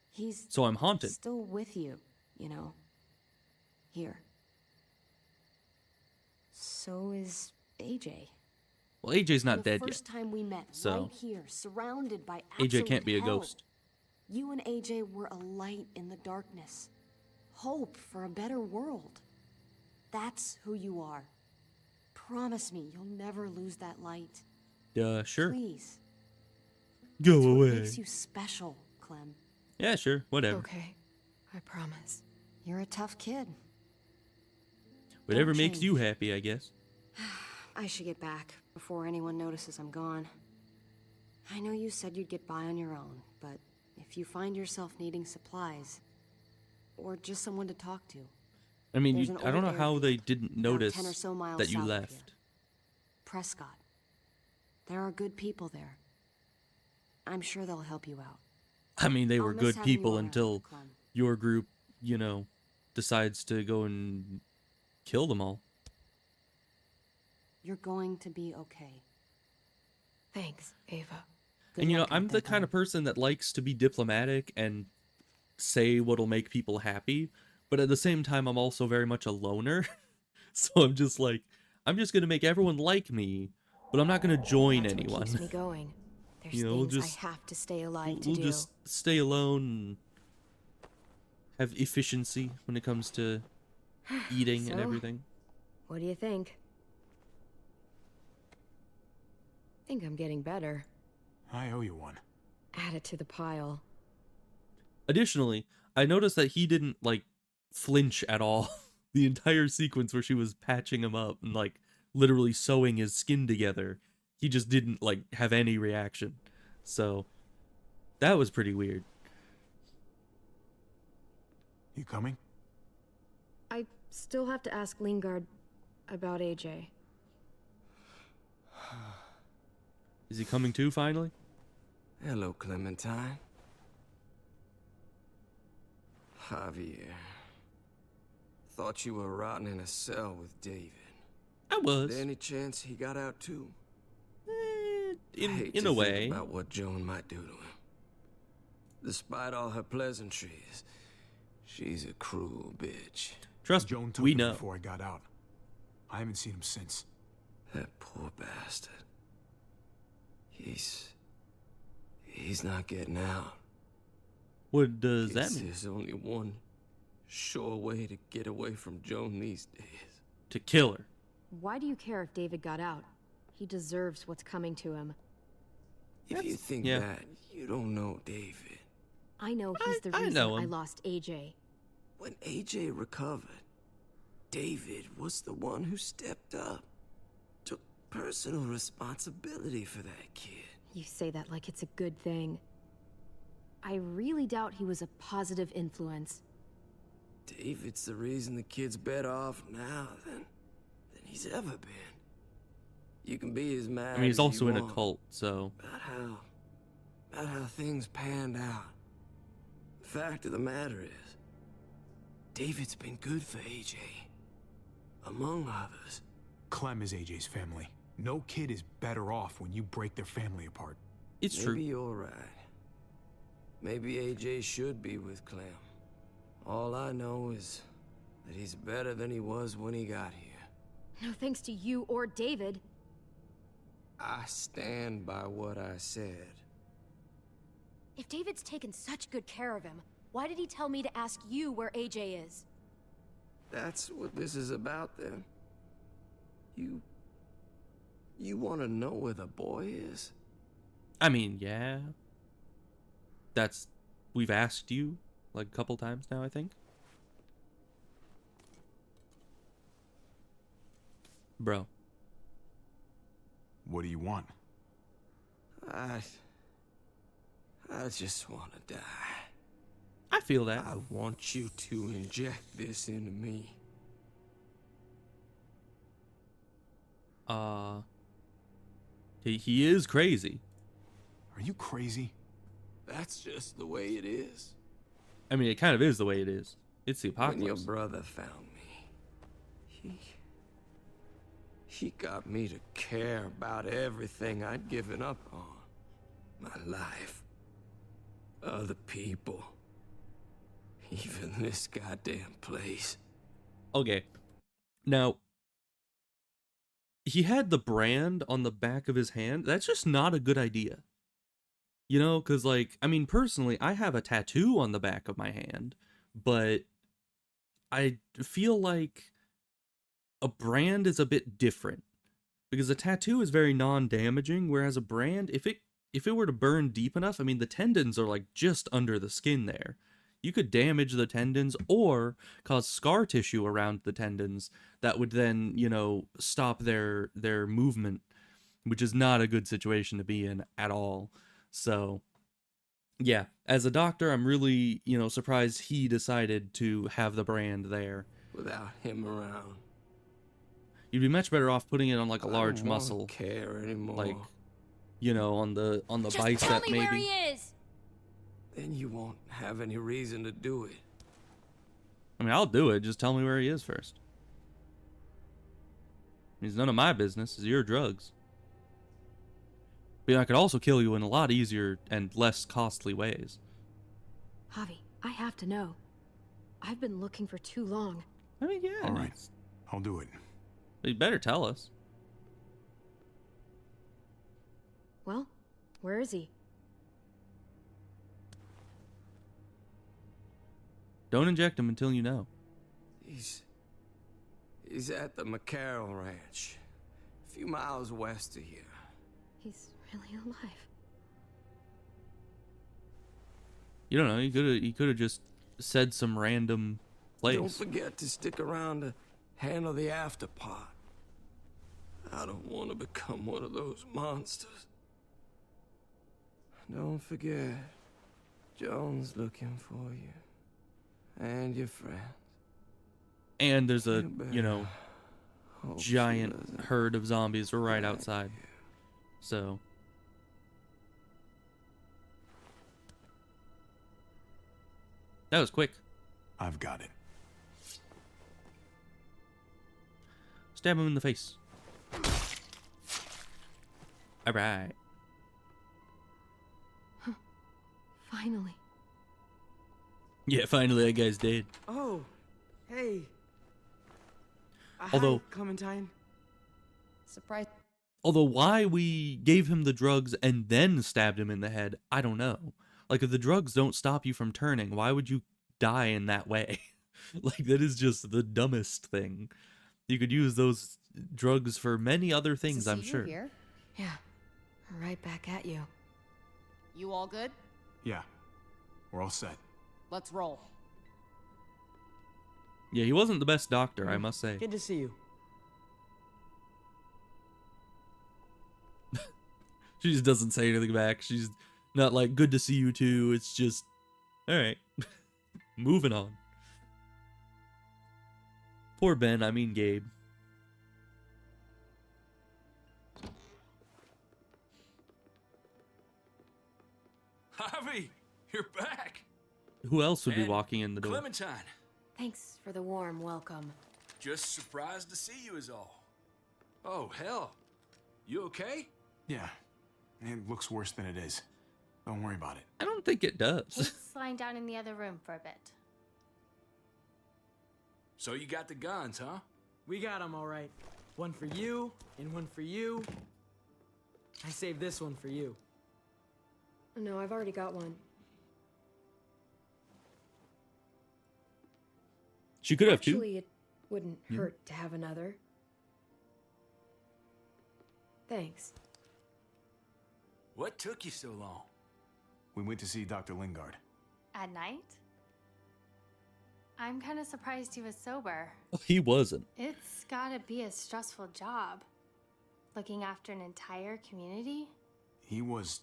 He's So I'm haunted. still with you, you know. Here. So is AJ. Well, AJ's not the dead first yet. time we met, So right here, surrounded by AJ can't absolute be a hell. ghost. You and AJ were a light in the darkness. Hope for a better world. That's who you are. Promise me you'll never lose that light. Sure. Please. Go That's what away. makes you special, Clem. Yeah, sure. Whatever. Okay, I promise. You're a tough kid. Whatever Don't makes you change. happy, I guess. I should get back before anyone notices I'm gone. I know you said you'd get by on your own, but if you find yourself needing supplies, or just someone to talk to, I mean, there's an I don't know old how they airfield didn't about notice 10 or so miles that you south of left. here. Prescott. There are good people there. I'm sure they'll help you out. I mean, they I'll were miss good having you people around, until Clem. your group, you know, decides to go and kill them all. You're going to be okay. Thanks, Ava. Good And you know, luck out I'm the there, kind of person that likes to be diplomatic and say what'll make people happy, but at the same time, I'm also very much a loner. So I'm just like, I'm just gonna make everyone like me, but I'm not gonna join That's what anyone. keeps me going. There's You know, we'll things just I have to stay alive we'll to do. just stay alone and have efficiency when it comes to eating and So? everything. What do you think? Think I'm getting better. I owe you one. Add it to the pile. Additionally, I noticed that he didn't like flinch at all the entire sequence where she was patching him up and like literally sewing his skin together. He just didn't like have any reaction. So that was pretty weird. You coming? I still have to ask Lingard about AJ. Is he coming too finally? Hello, Clementine. Javier. Thought you were rotting in a cell with David. I was. Is there any chance he got out too? I In hate in to a think way. about what Joan might do to him. Despite all her pleasantries, she's a cruel bitch. Trust me, Joan took we him know. before I got out. I haven't seen him since. That poor bastard. He's not getting out. What does that mean? There's only one sure way to get away from Joan these days. To kill her. Why do you care if David got out? He deserves what's coming to him. If you think yeah. that, you don't know David. I know he's the I reason know I him. lost AJ. When AJ recovered, David was the one who stepped up. Took personal responsibility for that kid. You say that like it's a good thing. I really doubt he was a positive influence. David's the reason the kid's better off now than he's ever been. You can be as mad I mean, he's as also you in a want cult, so about how things panned out. The fact of the matter is, David's been good for AJ, among others. Clem is AJ's family. No kid is better off when you break their family apart. it's Maybe true. you're right. Maybe AJ should be with Clem. All I know is that he's better than he was when he got here. No thanks to you or David. I stand by what I said. If David's taken such good care of him, why did he tell me to ask you where AJ is? That's what this is about, then. You want to know where the boy is? I mean, yeah. We've asked you like a couple times now, I think. Bro. What do you want? I just want to die. I feel that. I want you to inject this into me. He is crazy. Are you crazy? That's just the way it is. I mean, it kind of is the way it is. It's the When your apocalypse. brother found me, he got me to care about everything I'd given up on. My life, Other people. Even this goddamn place. Okay. Now, he had the brand on the back of his hand. That's just not a good idea. You know, because, like, I mean, personally, I have a tattoo on the back of my hand, but I feel like a brand is a bit different. Because a tattoo is very non-damaging, whereas a brand, if it were to burn deep enough, I mean, the tendons are, like, just under the skin there. You could damage the tendons or cause scar tissue around the tendons that would then, you know, stop their movement, which is not a good situation to be in at all. So, yeah, as a doctor, I'm really, you know, surprised he decided to have the brand there. Without him around. You'd be much better off putting it on, like, a I large don't wanna muscle. care anymore. Like, you know, on the Just bicep tell me maybe. where he is. Then you won't have any reason to do it. I mean, I'll do it. Just tell me where he is first. It's none of my business. It's your drugs. But I could also kill you in a lot easier and less costly ways. Javi, I have to know. I've been looking for too long. I mean, yeah. All right, I'll do it. You better tell us. Well, where is he? Don't inject him until you know. He's at the McCarroll Ranch, a few miles west of here. He's really alive. You don't know. He could have just said some random place. Don't forget to stick around to handle the after part. I don't want to become one of those monsters. Don't forget, Joan's looking for you. And your friends. And there's a, you know, giant herd of zombies right outside. So. That was quick. I've got it. Stab him in the face. Alright. Finally. Yeah, finally that guy's dead. Oh, hey. Although, hi, Clementine. Surprise. Although why we gave him the drugs and then stabbed him in the head, I don't know. Like, if the drugs don't stop you from turning, why would you die in that way? Like, that is just the dumbest thing. You could use those drugs for many other things, I'm sure. Here? Yeah, right back at you. You all good? Yeah, we're all set. Let's roll. Yeah, he wasn't the best doctor, I must say. Good to see you. She just doesn't say anything back. She's not like, good to see you too. It's just, alright. Moving on. Poor Ben, I mean Gabe. Javi, you're back. Who else would be And walking in the door? Clementine. Thanks for the warm welcome. Just surprised to see you is all. Oh, hell. You okay? Yeah, it looks worse than it is. Don't worry about it. I don't think it does. Kate's lying down in the other room for a bit. So you got the guns, huh? We got them all right. One for you, and one for you. I saved this one for you. No, I've already got one. She could have Actually, two. it wouldn't hurt to have another. Thanks. What took you so long? We went to see Dr. Lingard. At night? I'm kind of surprised he was sober. He wasn't. It's gotta be a stressful job. Looking after an entire community? He was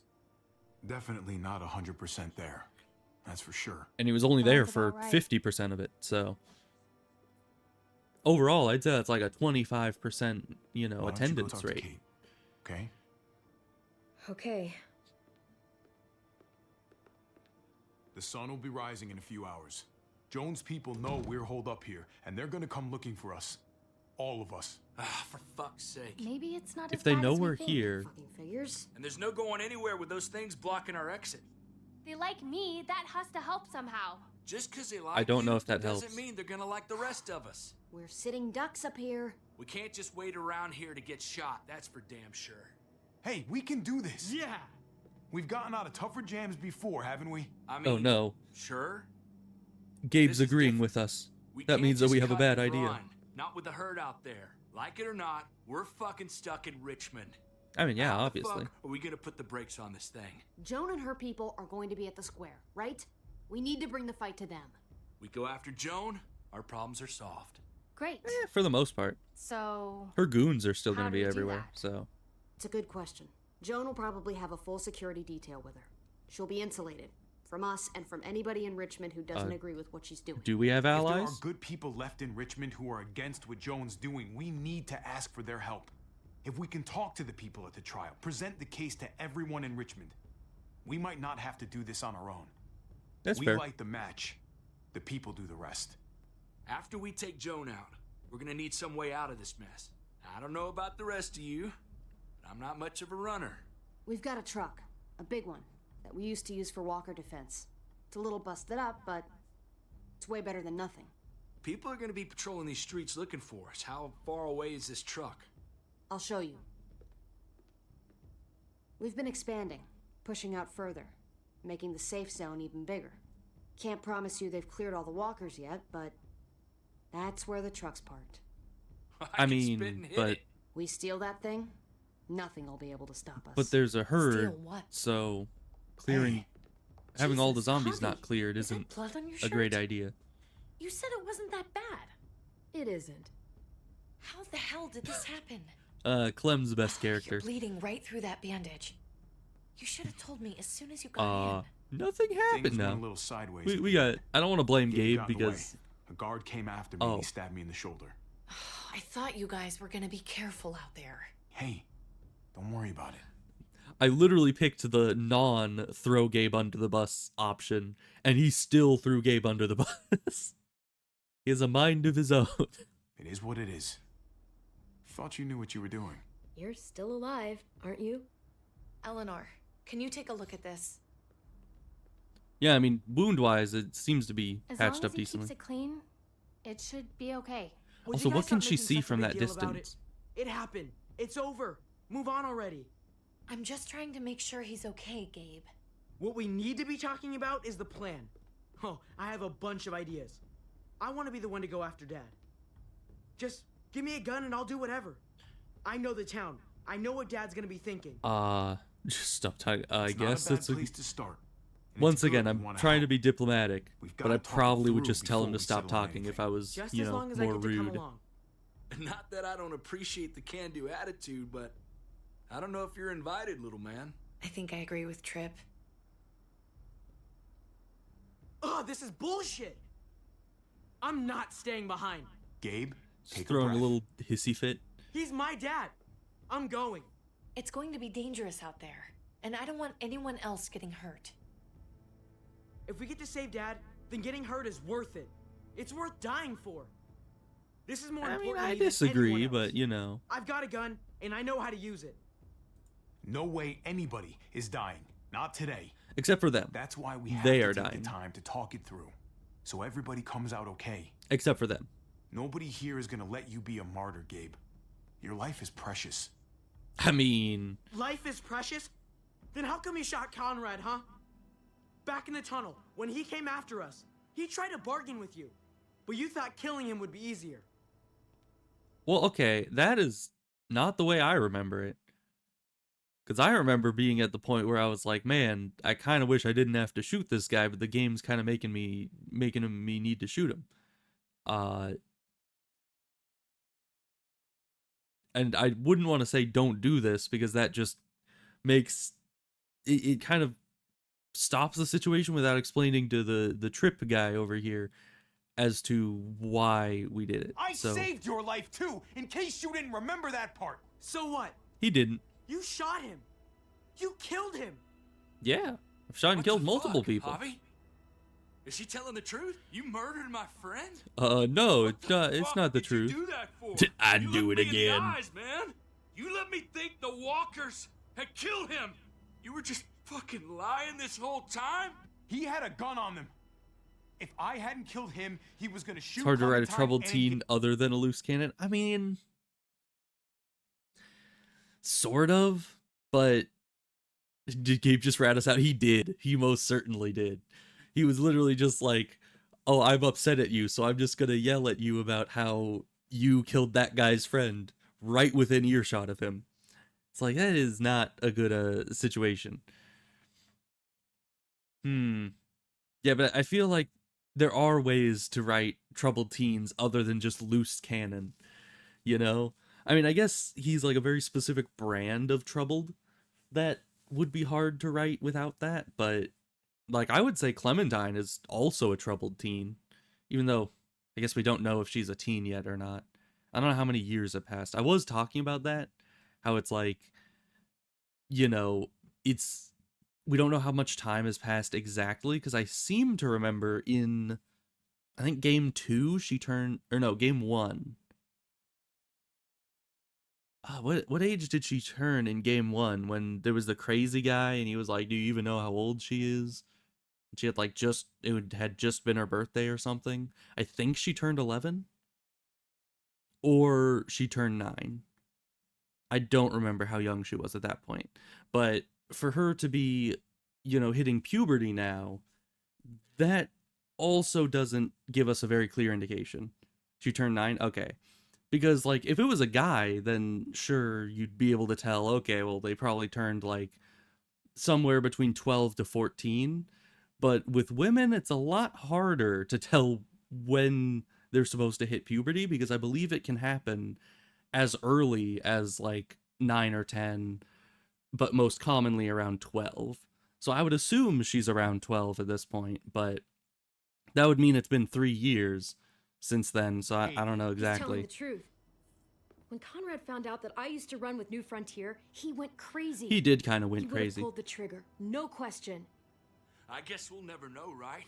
definitely not 100% there. That's for sure. And he was only there Sounds for about right. 50% of it, so. Overall, I'd say that's like a 25%, you know, Why don't you go attendance talk to rate. Kate, okay? Okay. The sun will be rising in a few hours. Joan's people know we're holed up here, and they're gonna come looking for us. All of us. Ah, for fuck's sake. Maybe it's not If as they bad know as we we're think. here, Fucking figures. And there's no going anywhere with those things blocking our exit. They like me, that has to help somehow. Just because they like I don't you know if that doesn't helps. mean they're gonna like the rest of us. We're sitting ducks up here. We can't just wait around here to get shot, that's for damn sure. Hey, we can do this. Yeah. We've gotten out of tougher jams before, haven't we? I mean, Oh no. Sure. Gabe's This is agreeing different. with us. We That can't means that just we have a cut bad and idea. run. Not with the herd out there. Like it or not, we're fucking stuck in Richmond. I mean, yeah, How the obviously. fuck are we gonna put the brakes on this thing? Joan and her people are going to be at the square, right? We need to bring the fight to them. We go after Joan, our problems are solved. Great. For the most part. So, Her goons are still How going to do be we do everywhere, that? so. It's a good question. Joan will probably have a full security detail with her. She'll be insulated. From us and from anybody in Richmond who doesn't agree with what she's doing. Do we have If there allies? are good people left in Richmond who are against what Joan's doing, we need to ask for their help. If we can talk to the people at the trial, present the case to everyone in Richmond, we might not have to do this on our own. That's we fair. light the match. The people do the rest. After we take Joan out, we're gonna need some way out of this mess. I don't know about the rest of you, but I'm not much of a runner. We've got a truck. A big one. That we used to use for walker defense. It's a little busted up, but it's way better than nothing. People are gonna be patrolling these streets looking for us. How far away is this truck? I'll show you. We've been expanding, pushing out further, making the safe zone even bigger. Can't promise you they've cleared all the walkers yet, but that's where the truck's parked. I mean, but We steal that thing, nothing will be able to stop us. but there's a herd, Steal what? so clearing, having all the Jesus, zombies Harvey, not cleared is that isn't blood on your a great shirt? idea. You said it wasn't that bad. It isn't. How the hell did this happen? Clem's the best You're character. bleeding right through that bandage. You should have told me as soon as you got in. Nothing happened Things now. went a little sideways. We got. I don't want to blame Gabe got in the because way. A guard came after me and he stabbed me in the shoulder. I thought you guys were gonna be careful out there. Hey, don't worry about it. I literally picked the non-throw Gabe under the bus option, and he still threw Gabe under the bus. He has a mind of his own. It is what it is. Thought you knew what you were doing. You're still alive, aren't you? Eleanor, can you take a look at this? Yeah, I mean, wound-wise, it seems to be as long patched as up he decently. keeps it clean, it should be okay. Would Also, you what guys can stop she making see such a from big that deal about distance? It happened. It's over. Move on already. I'm just trying to make sure he's okay, Gabe. What we need to be talking about is the plan. Oh, I have a bunch of ideas. I want to be the one to go after Dad. Just give me a gun and I'll do whatever. I know the town. I know what Dad's gonna be thinking. Just stop talking. I It's guess not a bad that's a place to start. And Once it's good again, we I'm wanna trying to help. be diplomatic, We've but gotta I talk it probably would through just tell him before to we stop settle on talking if anything. I was, Just you as know, long as I more get to come rude. along. Not that I don't appreciate the can-do attitude, but I don't know if you're invited, little man. I think I agree with Tripp. Ugh, this is bullshit. I'm not staying behind. Gabe, Just take throwing a breath. little hissy fit. He's my dad. I'm going. It's going to be dangerous out there, and I don't want anyone else getting hurt. If we get to save Dad, then getting hurt is worth it. It's worth dying for. This is more I mean, important to I me than disagree, anyone else. but you know. I've got a gun, and I know how to use it. No way anybody is dying. Not today. Except for them. That's why we have They to are take dying. the time to talk it through. So everybody comes out okay. Except for them. Nobody here is gonna let you be a martyr, Gabe. Your life is precious. I mean, Life is precious? Then how come you shot Conrad, huh? Back in the tunnel, when he came after us, he tried to bargain with you. But you thought killing him would be easier. well, okay, that is not the way I remember it. Because I remember being at the point where I was like, man, I kind of wish I didn't have to shoot this guy, but the game's kind of making me need to shoot him. And I wouldn't want to say don't do this because that just makes it kind of stops the situation without explaining to the Tripp guy over here as to why we did it. I So saved your life too, in case you didn't remember that part. So what? he didn't. You shot him. You killed him. Yeah, I've shot and What killed the multiple fuck, people. Javi? Is she telling the truth? You murdered my friend? No, What it's the not. It's fuck not the did you truth. do that for? I'd You do looked it me in the again. eyes, man. You let me think the walkers had killed him. You were just fucking lying this whole time? He had a gun on them. If I hadn't killed him, he was gonna shoot It's hard to write a Clementine troubled and teen other than a loose cannon. I mean, sort of, but did Gabe just rat us out? He did. He most certainly did. He was literally just like, oh, I'm upset at you, so I'm just gonna yell at you about how you killed that guy's friend right within earshot of him. It's like, that is not a good situation. Yeah, but I feel like there are ways to write troubled teens other than just loose cannon, you know? I mean, I guess he's like a very specific brand of troubled that would be hard to write without that, but like I would say Clementine is also a troubled teen, even though I guess we don't know if she's a teen yet or not. I don't know how many years have passed. I was talking about that, how it's like, you know, it's we don't know how much time has passed exactly, because I seem to remember in, I think game 2 she turned, or no, game 1. What age did she turn in game 1 when there was the crazy guy and he was like, do you even know how old she is? She had like had just been her birthday or something. I think she turned 11 or she turned 9. I don't remember how young she was at that point, but for her to be, you know, hitting puberty now, that also doesn't give us a very clear indication. She turned 9? Okay. Because, like, if it was a guy, then sure, you'd be able to tell, okay, well, they probably turned, like, somewhere between 12 to 14. But with women, it's a lot harder to tell when they're supposed to hit puberty, because I believe it can happen as early as, like, 9 or 10, but most commonly around 12. So I would assume she's around 12 at this point, but that would mean it's been 3 years since then, so I don't know He's telling exactly. the truth. When Conrad found out that I used to run with New Frontier, he went crazy. He did kind of went He would've crazy. pulled the trigger, no question. I guess we'll never know, right?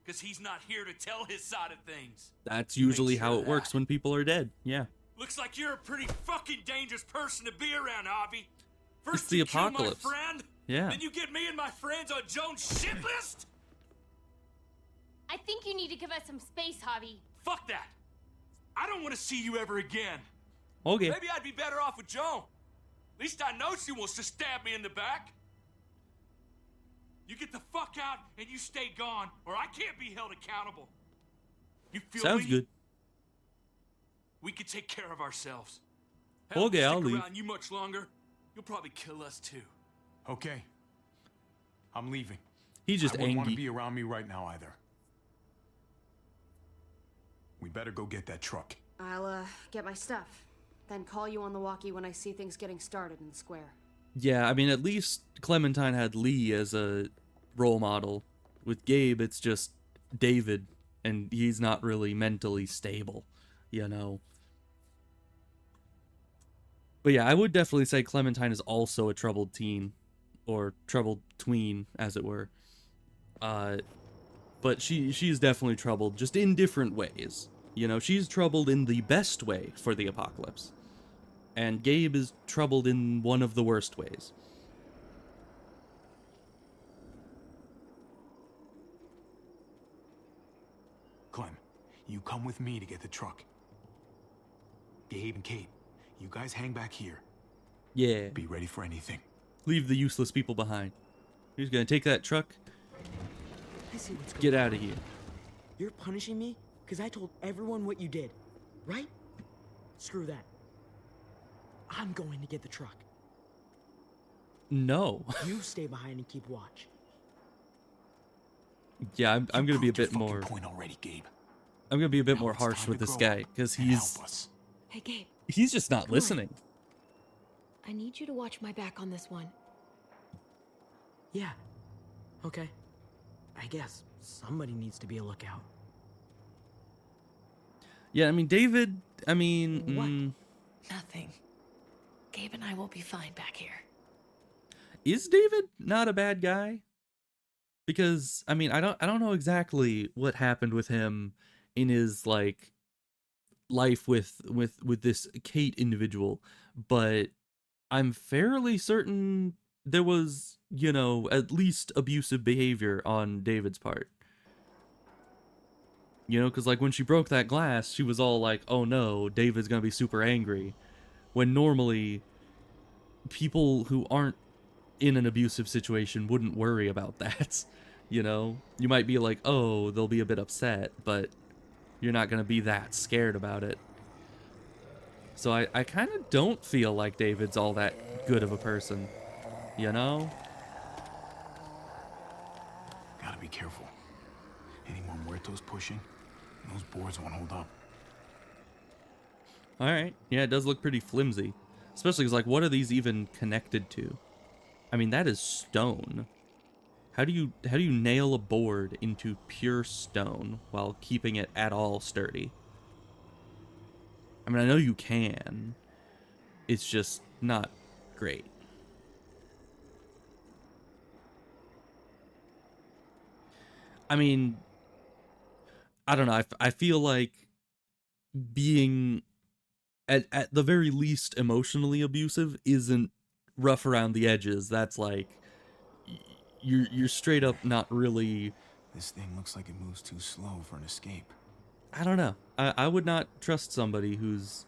Because he's not here to tell his side of things. That's usually how it works when people are dead, yeah. Looks like you're a pretty fucking dangerous person to be around, Avi. It's First the you kill apocalypse. my friend, Yeah. then you get me and my friends on Jones' shit list? I think you need to give us some space, Javi. Fuck that. I don't want to see you ever again. Okay. Maybe I'd be better off with Joan. At least I know she wants to stab me in the back. You get the fuck out and you stay gone, or I can't be held accountable. You feel Sounds me? good. We can take care of ourselves. Hell, Okay, I'll stick leave. around you much longer, you'll probably kill us too. Okay. I'm leaving. He's just I wouldn't want to angry. be around me right now either. We better go get that truck. I'll, get my stuff. Then call you on the walkie when I see things getting started in the square. Yeah, I mean, at least Clementine had Lee as a role model. With Gabe, it's just David, and he's not really mentally stable, you know? But yeah, I would definitely say Clementine is also a troubled teen, or troubled tween, as it were. But she's definitely troubled, just in different ways. You know, she's troubled in the best way for the apocalypse. And Gabe is troubled in one of the worst ways. Clem, you come with me to get the truck. Gabe and Kate, you guys hang back here. Yeah. Be ready for anything. Leave the useless people behind. Who's gonna take that truck? I see what's going Get on. out of here. You're punishing me because I told everyone what you did, right? Screw that. I'm going to get the truck. No. You stay behind and keep watch. Yeah, I'm gonna be a bit Fucking more. point already, Gabe. I'm gonna be a bit Now more it's harsh time with to this grow guy up because and he's help us. Hey, Gabe, he's just not Come on. listening. I need you to watch my back on this one. Yeah. Okay. I guess somebody needs to be a lookout. Yeah, I mean David. I mean, Nothing. Gabe and I will be fine back here. is David not a bad guy? Because I mean, I don't know exactly what happened with him in his like life with this Kate individual, but I'm fairly certain there was, you know, at least abusive behavior on David's part. You know, because like when she broke that glass, she was all like, oh no, David's gonna be super angry. When normally, people who aren't in an abusive situation wouldn't worry about that. You know, you might be like, oh, they'll be a bit upset, but you're not gonna be that scared about it. So I kind of don't feel like David's all that good of a person, you know? Gotta be careful. Any more muertos pushing, those boards won't hold up. Alright, yeah, it does look pretty flimsy. Especially because, like, what are these even connected to? I mean, that is stone. How do you nail a board into pure stone while keeping it at all sturdy? I mean, I know you can. It's just not great. I mean, I don't know. I feel like being at the very least emotionally abusive isn't rough around the edges. That's like you're straight up not really. This thing looks like it moves too slow for an escape. I don't know. I would not trust somebody who's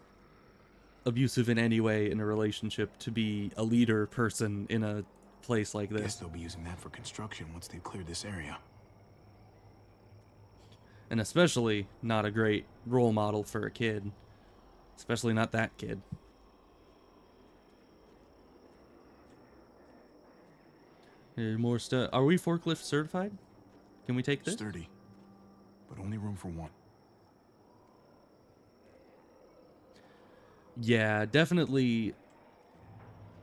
abusive in any way in a relationship to be a leader person in a place like this. Guess they'll be using that for construction once they've cleared this area. And especially not a great role model for a kid. Especially not that kid. There's more stuff. Are we forklift certified? Can we take this? Sturdy, but only room for one. Yeah, definitely.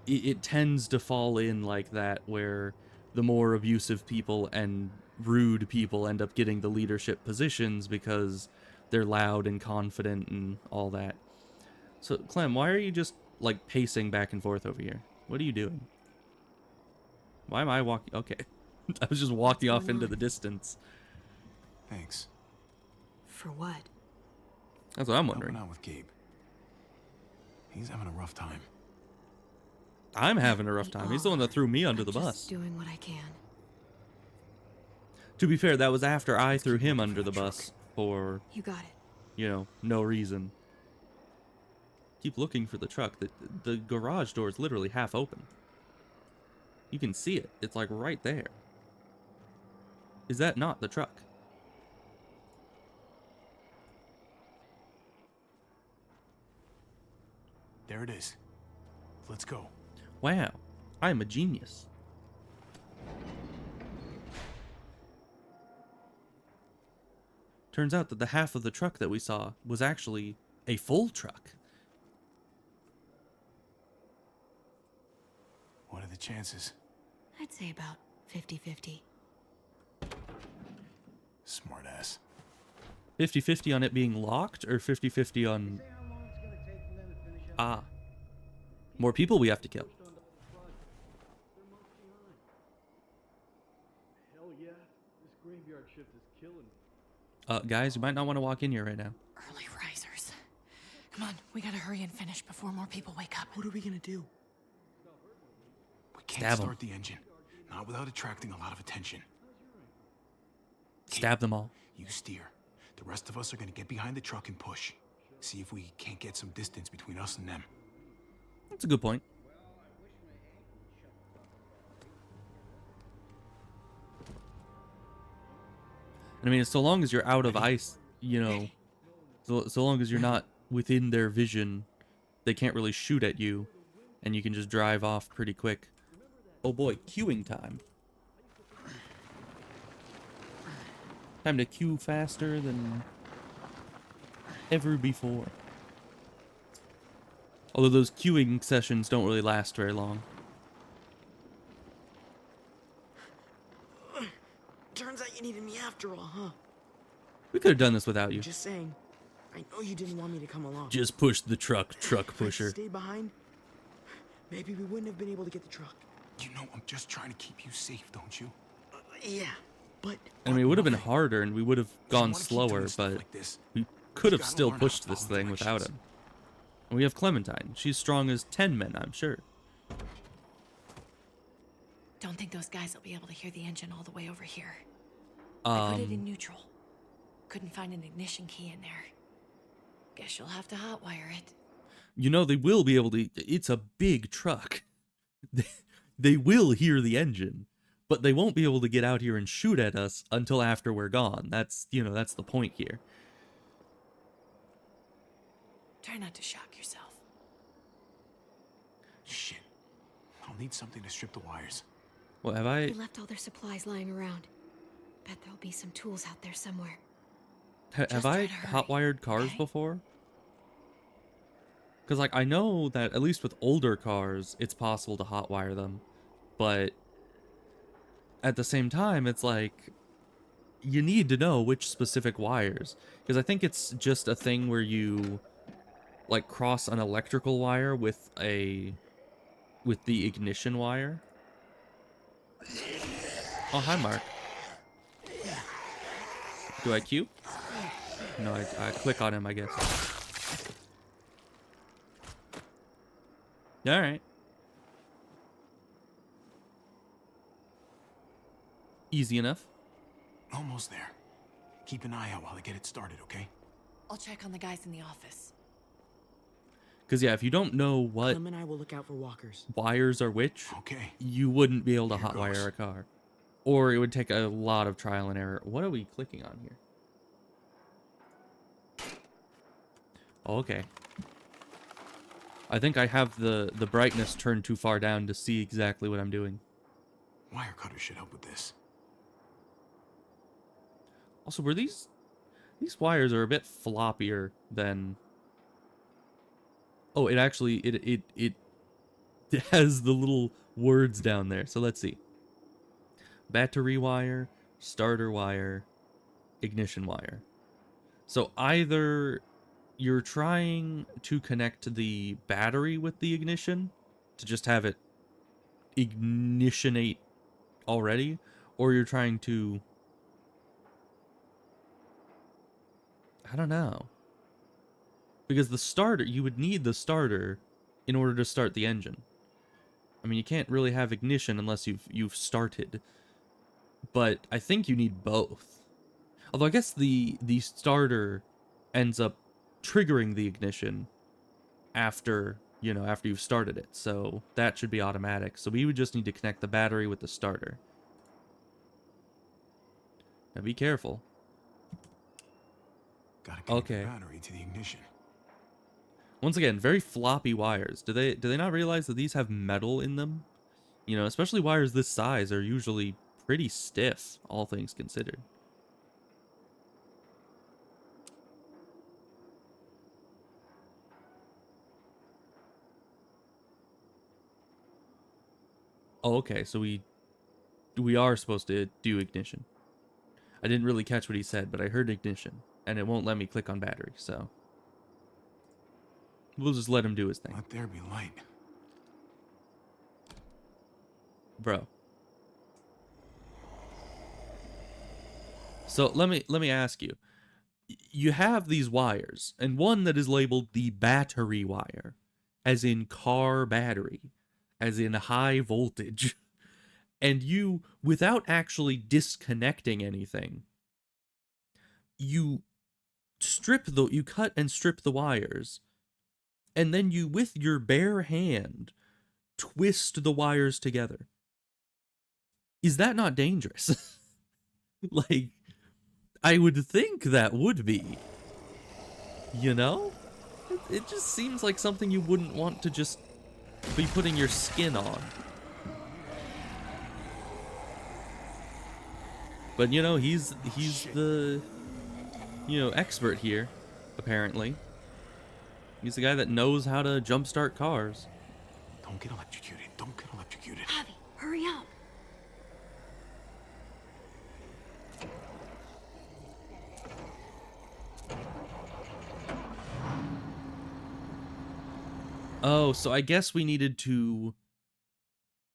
It tends to fall in like that, where the more abusive people and rude people end up getting the leadership positions because they're loud and confident and all that. So, Clem, why are you just, like, pacing back and forth over here? What are you doing? Why am I walking? Okay. I was just walking off into the distance. Thanks. For what? That's what I'm wondering. Helping out with Gabe. He's having a rough time. I'm having a rough time. He's the one that threw me under the bus. Doing what I can. To be fair, that was after I threw him under the bus for, You got it. you know, no reason. Keep looking for the truck. The garage door is literally half open. You can see it. It's like right there. Is that not the truck? There it is. Let's go. Wow, I'm a genius. Turns out that the half of the truck that we saw was actually a full truck. What are the chances? I'd say about 50-50. Smartass. 50-50 on it being locked, or 50-50 on... Ah. More people we have to kill. Hell yeah, this graveyard shift is killing me. Guys, you might not want to walk in here right now. Early risers. Come on, we gotta hurry and finish before more people wake up. What are we gonna do? We can't Stab 'em. start the engine. Not without attracting a lot of attention. Stab them all. You steer. The rest of us are gonna get behind the truck and push. See if we can't get some distance between us and them. That's a good point. I mean, so long as you're out of ice, you know, so long as you're not within their vision, they can't really shoot at you, and you can just drive off pretty quick. Oh boy, queuing time. Time to queue faster than ever before. Although those queuing sessions don't really last very long. Turns out you needed me after all, huh? We could have done this without you. Just saying. I know you didn't want me to come along. Just push the truck pusher. If I stayed behind, maybe we wouldn't have been able to get the truck. You know I'm just trying to keep you safe, don't you? Yeah, but... I mean, it would have been harder and we would have gone slower, but we could have still pushed this thing without him. And we have Clementine. She's strong as 10 men, I'm sure. Don't think those guys will be able to hear the engine all the way over here. I put it in neutral. Couldn't find an ignition key in there. Guess you'll have to hotwire it. You know, they will be able to. It's a big truck. They will hear the engine, but they won't be able to get out here and shoot at us until after we're gone. That's, you know, that's the point here. Try not to shock yourself. Shit. I'll need something to strip the wires. What have I? They left all their supplies lying around. Bet there'll be some tools out there somewhere. Have I hotwired cars before? Because, like, I know that at least with older cars, it's possible to hotwire them. But at the same time, it's like, you need to know which specific wires. Because I think it's just a thing where you, like, cross an electrical wire with the ignition wire. Oh, hi, Mark. Do I queue? No, I click on him, I guess. Alright. Easy enough. Almost there. Keep an eye out while I get it started, okay? I'll check on the guys in the office. Because, yeah, if you don't know what Clem and I will look out for walkers. wires are which, okay, you wouldn't be able to hotwire a car. Or it would take a lot of trial and error. What are we clicking on here? Okay. I think I have the brightness turned too far down to see exactly what I'm doing. Wire cutter should help with this. Also, were these wires are a bit floppier than... Oh, it actually it has the little words down there. So let's see. Battery wire, starter wire, ignition wire. So either you're trying to connect the battery with the ignition to just have it ignitionate already, or you're trying to... I don't know. Because the starter, you would need the starter in order to start the engine. I mean, you can't really have ignition unless you've started. But I think you need both. Although I guess the starter ends up triggering the ignition after, you know, after you've started it. So that should be automatic. So we would just need to connect the battery with the starter. Now be careful. Gotta connect the Okay. battery to the ignition. Once again, very floppy wires. Do they not realize that these have metal in them? You know, especially wires this size are usually pretty stiff, all things considered. Oh, okay, so we are supposed to do ignition. I didn't really catch what he said, but I heard ignition, and it won't let me click on battery, so we'll just let him do his thing. Let there be light. Bro. So let me ask you. You have these wires, and one that is labeled the battery wire, as in car battery, as in high voltage. And you, without actually disconnecting anything, you cut and strip the wires, and then you, with your bare hand, twist the wires together. Is that not dangerous? Like, I would think that would be. You know? It just seems like something you wouldn't want to just be putting your skin on. But, you know, he's the, you know, expert here, apparently. He's the guy that knows how to jumpstart cars. Don't get electrocuted. Don't get electrocuted. Javi, hurry up. Oh, so I guess we needed to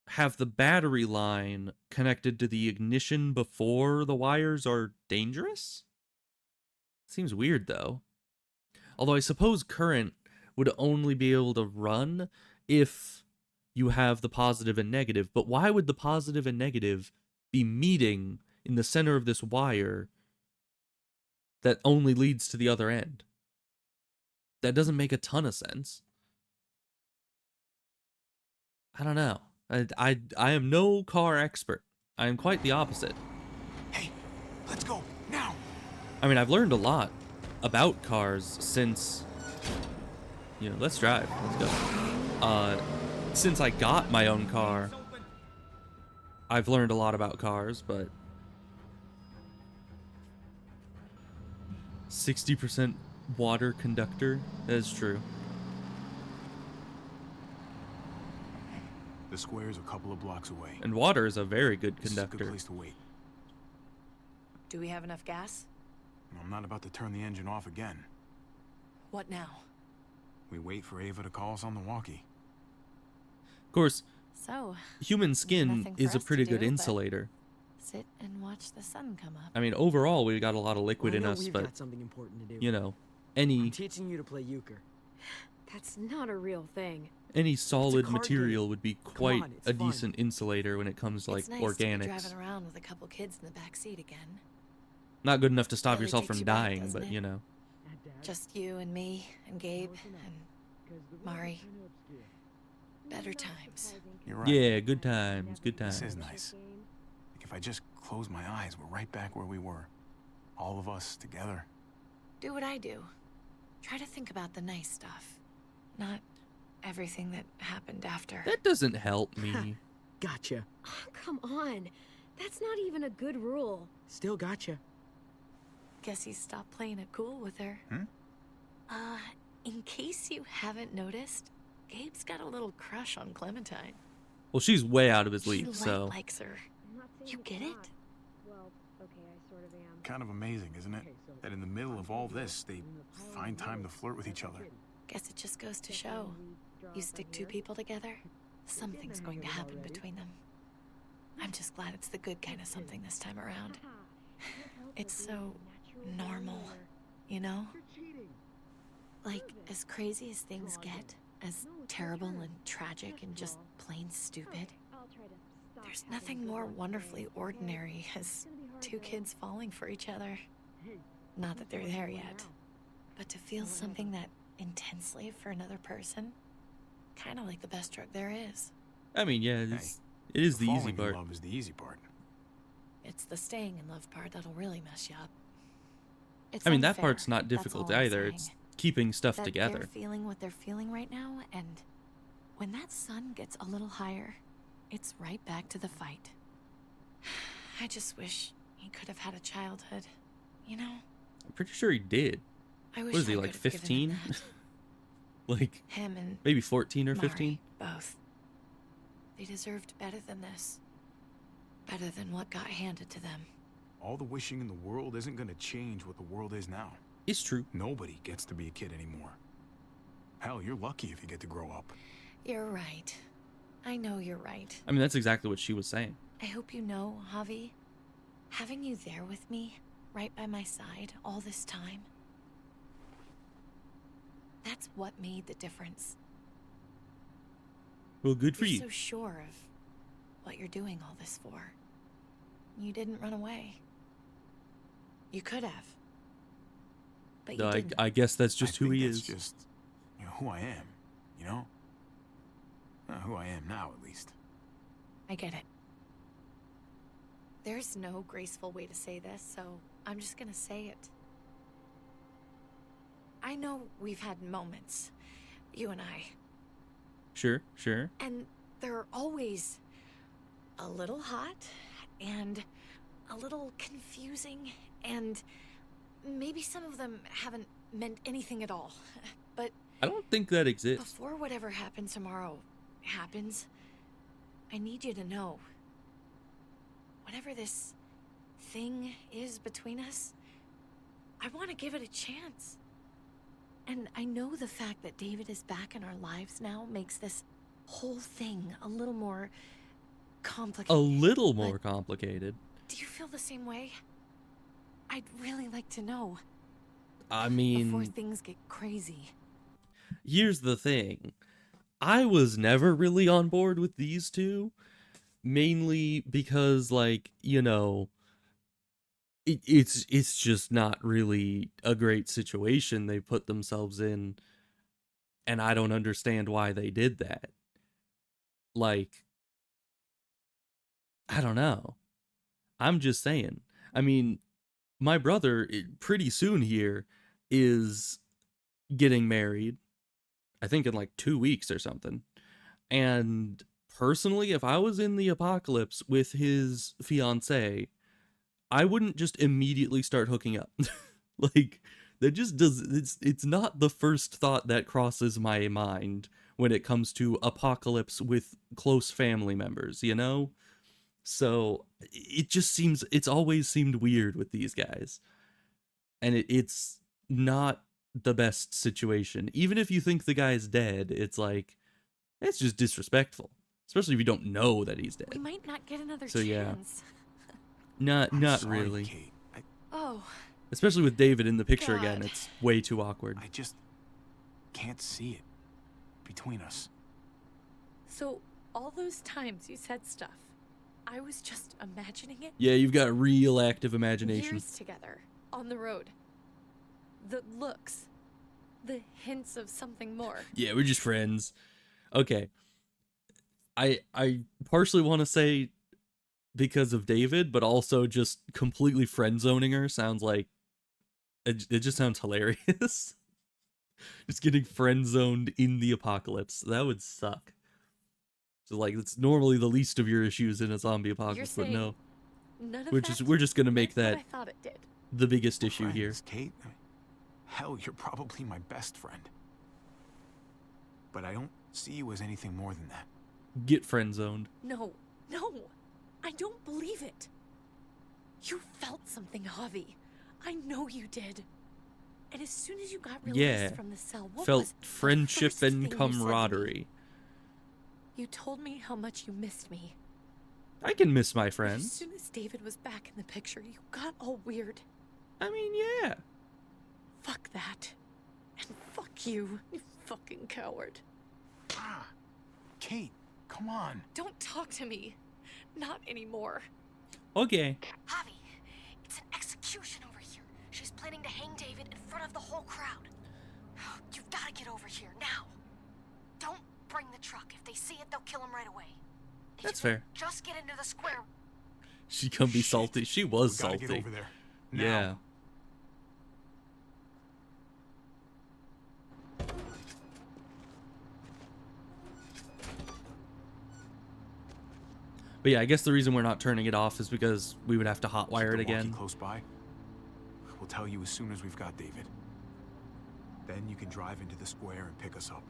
have the battery line connected to the ignition before the wires are dangerous? Seems weird, though. Although I suppose current would only be able to run if you have the positive and negative, but why would the positive and negative be meeting in the center of this wire that only leads to the other end? That doesn't make a ton of sense. I don't know. I am no car expert. I am quite the opposite. Hey, let's go now. I mean, I've learned a lot about cars since, you know, let's drive. Let's go. Since I got my own car, I've learned a lot about cars, but 60% water conductor, that is true. The square's a couple of blocks away. And water is a very good This is a good conductor. place to wait. Do we have enough gas? I'm not about to turn the engine off again. What now? We wait for Ava to call us on the walkie. Of course, So, human skin nothing for is a us to pretty good do but insulator. sit and watch the sun come up. I mean, overall, we got a lot of liquid I in know us, we've but, got something important to do. you know, I'm any teaching you to play euchre. That's not a real thing. solid card material game. would be Come quite on, it's a fun. decent insulator when it comes to, like, It's nice organics. to be driving around with a couple kids in the back seat again. Not good enough to stop Really yourself takes from you back, dying, doesn't but, it? you know. Just you and me and Gabe and Mari. Better times. You're right. Yeah, good times, good times. This is nice. Like if I just close my eyes, we're right back where we were. All of us together. Do what I do. Try to think about the nice stuff. Not everything that happened after. That doesn't help me. Gotcha. Oh, come on. That's not even a good rule. Still gotcha. Guess he stopped playing it cool with her. In case you haven't noticed, Gabe's got a little crush on Clementine. Well, she's way out of his He league, so. likes her. You get it? Well, okay, I sort of am. Kind of amazing, isn't it? That in the middle of all this, they find time to flirt with each other. Guess it just goes to show. You stick two people together, something's going to happen between them. I'm just glad it's the good kind of something this time around. It's so normal, you know? Like, as crazy as things get, as terrible and tragic and just plain stupid, there's nothing more wonderfully ordinary as two kids falling for each other. Not that they're there yet, but to feel something that intensely for another person, kind of like the best drug there is. I mean, yeah, it is the easy Falling in part. love is the easy part. It's the staying in love part that'll really mess you up. It's I mean, that unfair, part's not that's difficult all I'm either. saying. It's keeping stuff That together. they're feeling what they're feeling right now, and when that sun gets a little higher, it's right back to the fight. I just wish he could have had a childhood, you know? I'm pretty sure he did. I wish What is he, I like could have given him 15? that. Like, Him and maybe 14 or Mari, 15? both. They deserved better than this. Better than what got handed to them. All the wishing in the world isn't going to change what the world is now. It's true. Nobody gets to be a kid anymore. Hell, you're lucky if you get to grow up. You're right. I know you're right. I mean, that's exactly what she was saying. I hope you know, Javi, having you there with me, right by my side, all this time, that's what made the difference. Well, good for You're you. so sure of what you're doing all this for. You didn't run away. You could have. But you didn't. I guess that's just who think he that's is. just, you know, who I am, you know? Who I am now, at least. I get it. There's no graceful way to say this, so I'm just gonna say it. I know we've had moments, you and I, Sure, sure. and they're always a little hot and a little confusing, and maybe some of them haven't meant anything at all. But I don't think that exists. before whatever happens tomorrow happens, I need you to know. Whatever this thing is between us, I want to give it a chance. And I know the fact that David is back in our lives now makes this whole thing a little more complicated. A little more complicated. Do you feel the same way? I'd really like to know. I Before mean, things get crazy. here's the thing. I was never really on board with these two, mainly because, like, you know, it's just not really a great situation they put themselves in, and I don't understand why they did that. Like, I don't know. I'm just saying. I mean, my brother pretty soon here is getting married. I think in like 2 weeks or something. And personally, if I was in the apocalypse with his fiance, I wouldn't just immediately start hooking up. Like, that just does, it's not the first thought that crosses my mind when it comes to apocalypse with close family members, you know? So it just seems, it's always seemed weird with these guys. And it's not the best situation. Even if you think the guy's dead, it's like, it's just disrespectful. Especially if you don't know that he's dead. We might not get another So yeah. chance. Not Sorry, really. Kate. Oh, Especially with David in the picture God. again, it's way too awkward. I just can't see it between us. so all those times you said stuff, I was just imagining it? Yeah, you've got real active imagination. Years together, on the road. The looks. The hints of something more. Yeah, we're just friends. Okay. I partially want to say because of David, but also just completely friend zoning her sounds like it just sounds hilarious. Just getting friend zoned in the apocalypse. That would suck. So like it's normally the least of your issues in a zombie apocalypse, but no. None of We're just gonna make meant that what I thought it did. the biggest issue here. Friends, Kate? Hell, you're probably my best friend. But I don't see you as anything more than that. Get friend zoned. No, I don't believe it. You felt something, Javi. I know you did. And as soon as you got released Yeah. from the cell, what Felt was the friendship first thing and you said to me? camaraderie. You told me how much you missed me. I can miss my But as friends. soon as David was back in the picture, you got all weird. I mean, yeah. Fuck that. And fuck you, you fucking coward. Kate, come on. Don't talk to me. Not anymore. Okay. Javi, it's an execution over here. She's planning to hang David in front of the whole crowd. You've got to get over here now. Don't bring the truck. If they see it, they'll kill him right away. That's fair. Just get into the square. She can be salty. She was We gotta salty. get over there. Now. Yeah. But yeah, I guess the reason we're not turning it off is because we would have to hotwire it Keep the walkie again. close by. We'll tell you as soon as we've got David. Then you can drive into the square and pick us up.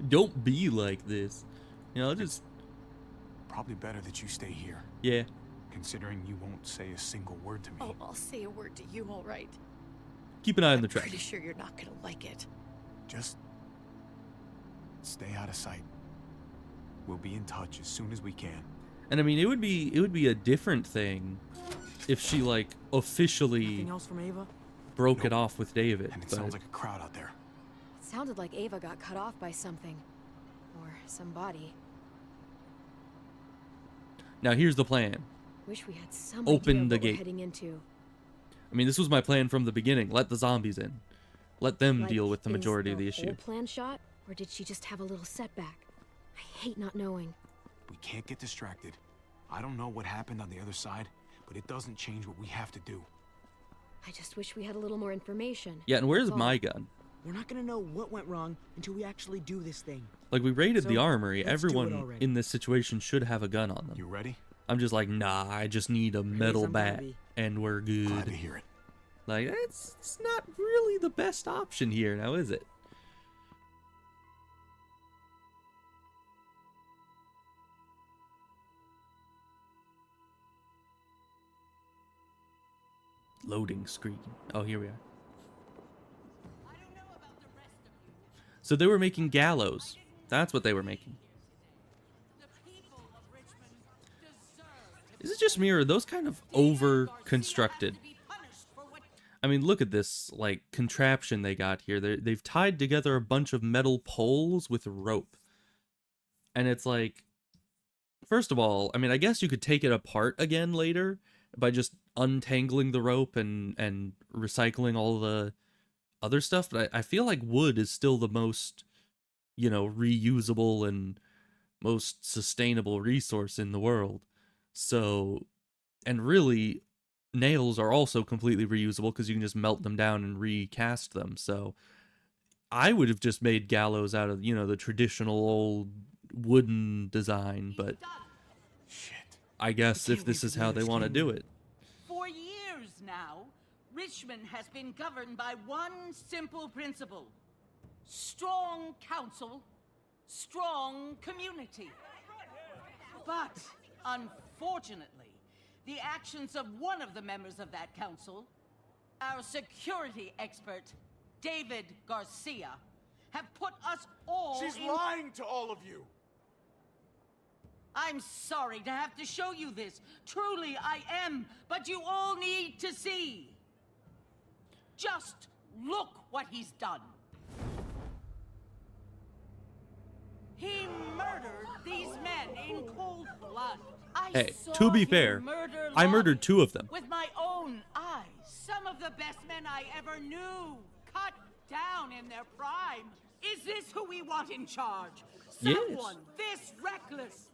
Don't be like this. You know, just Probably better that you stay here. yeah. Considering you won't say a single word to me. Oh, I'll say a word to you, all right. Keep an eye on the track. Pretty sure you're not gonna like it. Just stay out of sight. We'll be in touch as soon as we can. And I mean, it would be a different thing if she like officially Anything else from Ava? broke it off with David. And it but sounds like a crowd out there. It sounded like Ava got cut off by something. Or somebody. now here's the plan. Wish we had some Open idea the what we're gate. heading into. I mean, this was my plan from the beginning. Let the zombies in. Let them Like, deal with the is majority of the issue. whole plan shot, or did she just have a little setback? I hate not knowing. We can't get distracted. I don't know what happened on the other side, but it doesn't change what we have to do. I just wish we had a little more information. Yeah, and where's That's all. my gun? We're not gonna know what went wrong until we actually do this thing. Like, we raided the So, armory. let's do it Everyone already. in this situation should have a gun on them. You ready? I'm just like, nah, I just need a metal I'm bat, ready. and we're good. Glad to hear it. Like, it's not really the best option here, now is it? Loading screen. Oh, here we are. So they were making gallows. That's what they were making. Is it just me, or are those kind of over constructed? I mean, look at this, like, contraption they got here. They've tied together a bunch of metal poles with rope. And it's like, first of all, I mean, I guess you could take it apart again later by just untangling the rope and recycling all the other stuff. But I feel like wood is still the most, you know, reusable and most sustainable resource in the world. So, and really, nails are also completely reusable because you can just melt them down and recast them. So I would have just made gallows out of, you know, the traditional old wooden design, but I guess if this is how they want to do it. For years now, Richmond has been governed by one simple principle: strong council, strong community. But unfortunately, the actions of one of the members of that council, our security expert, David Garcia, have put us all She's lying to all of you! I'm sorry to have to show you this. Truly, I am. But you all need to see. Just look what he's done. He murdered these men in cold blood. Hey, to be fair, I murdered 2 of them. With my own eyes. Some of the best men I ever knew, cut down in their prime. Is this who we want in charge? Someone this reckless,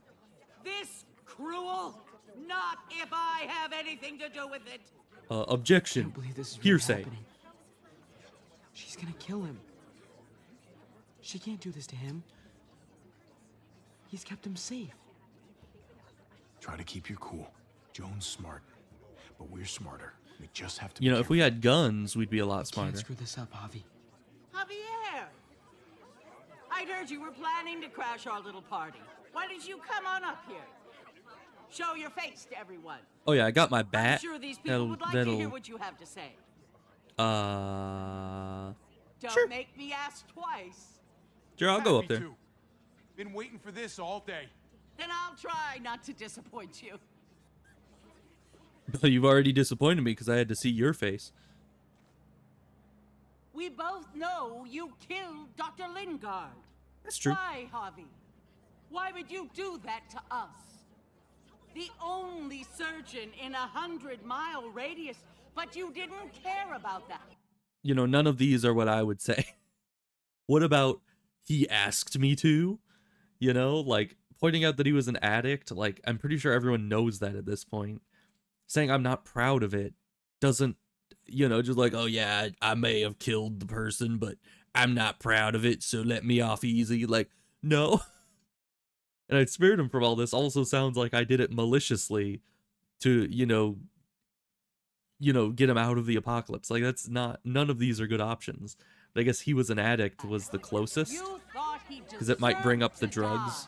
this cruel? Not if I have anything to do with it. Objection. I can't believe this is really Hearsay. happening. She's gonna kill him. She can't do this to him. He's kept him safe. Try to keep your cool. Joan's smart, but we're smarter. We just have to. You know, if we had guns, we'd be a lot smarter. Can't screw this up, Javi. Javier! I'd heard you were planning to crash our little party. Why did you come on up here? Show your face to everyone. Oh yeah, I got my bat. I'm sure these people would like to hear what you have to say. Don't Sure. make me ask twice. Sure, I'll go up there. Been waiting for this all day. Then I'll try not to disappoint you. But you've already disappointed me because I had to see your face. We both know you killed Dr. Lingard. That's true. Why, Javi? Why would you do that to us? The only surgeon in a 100-mile radius, but you didn't care about that. You know, none of these are what I would say. What about he asked me to? You know, like pointing out that he was an addict. Like, I'm pretty sure everyone knows that at this point. Saying I'm not proud of it doesn't, you know, just like, oh yeah, I may have killed the person, but I'm not proud of it, so let me off easy. Like, no. And I'd spared him from all this also sounds like I did it maliciously to, you know, get him out of the apocalypse. Like, that's not, none of these are good options. But I guess he was an addict was the closest, because it might bring up the drugs.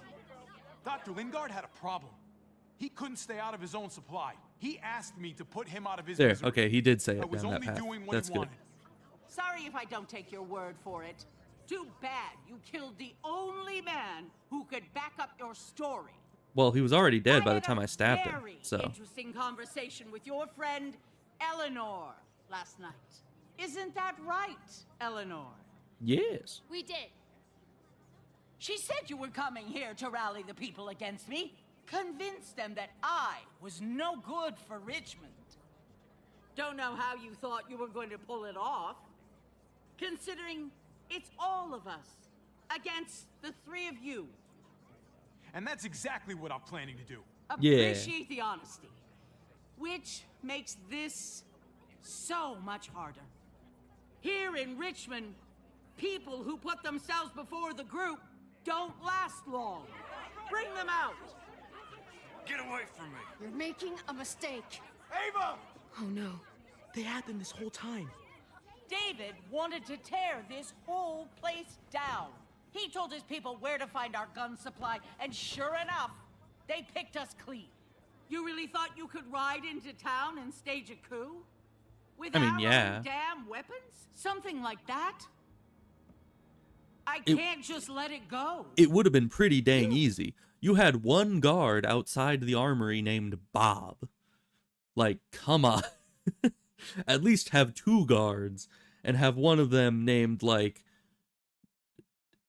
Dr. Lingard had a problem. He couldn't stay out of his own supply. He asked me to put him out of his There, misery. okay, he did say I it was down that only path. doing what That's he good. wanted. Sorry if I don't take your word for it. Too bad you killed the only man who could back up your story. Well, he was already dead by the time I stabbed him, Very so. interesting conversation with your friend Eleanor last night. Isn't that right, Eleanor? Yes. We did. She said you were coming here to rally the people against me, convince them that I was no good for Richmond. Don't know how you thought you were going to pull it off, considering it's all of us against the 3 of you. And that's exactly what I'm planning to do. Appreciate the honesty, which makes this so much harder. Here in Richmond, people who put themselves before the group don't last long. Bring them out. Get away from me. You're making a mistake. Ava! Oh no. They had them this whole time. David wanted to tear this whole place down. He told his people where to find our gun supply, and sure enough, they picked us clean. You really thought you could ride into town and stage a coup? With I mean, our yeah. own damn weapons? Something like that? I It- can't just let it go. It would have been pretty dang easy. You had one guard outside the armory named Bob. Like, come on. At least have 2 guards and have one of them named, like,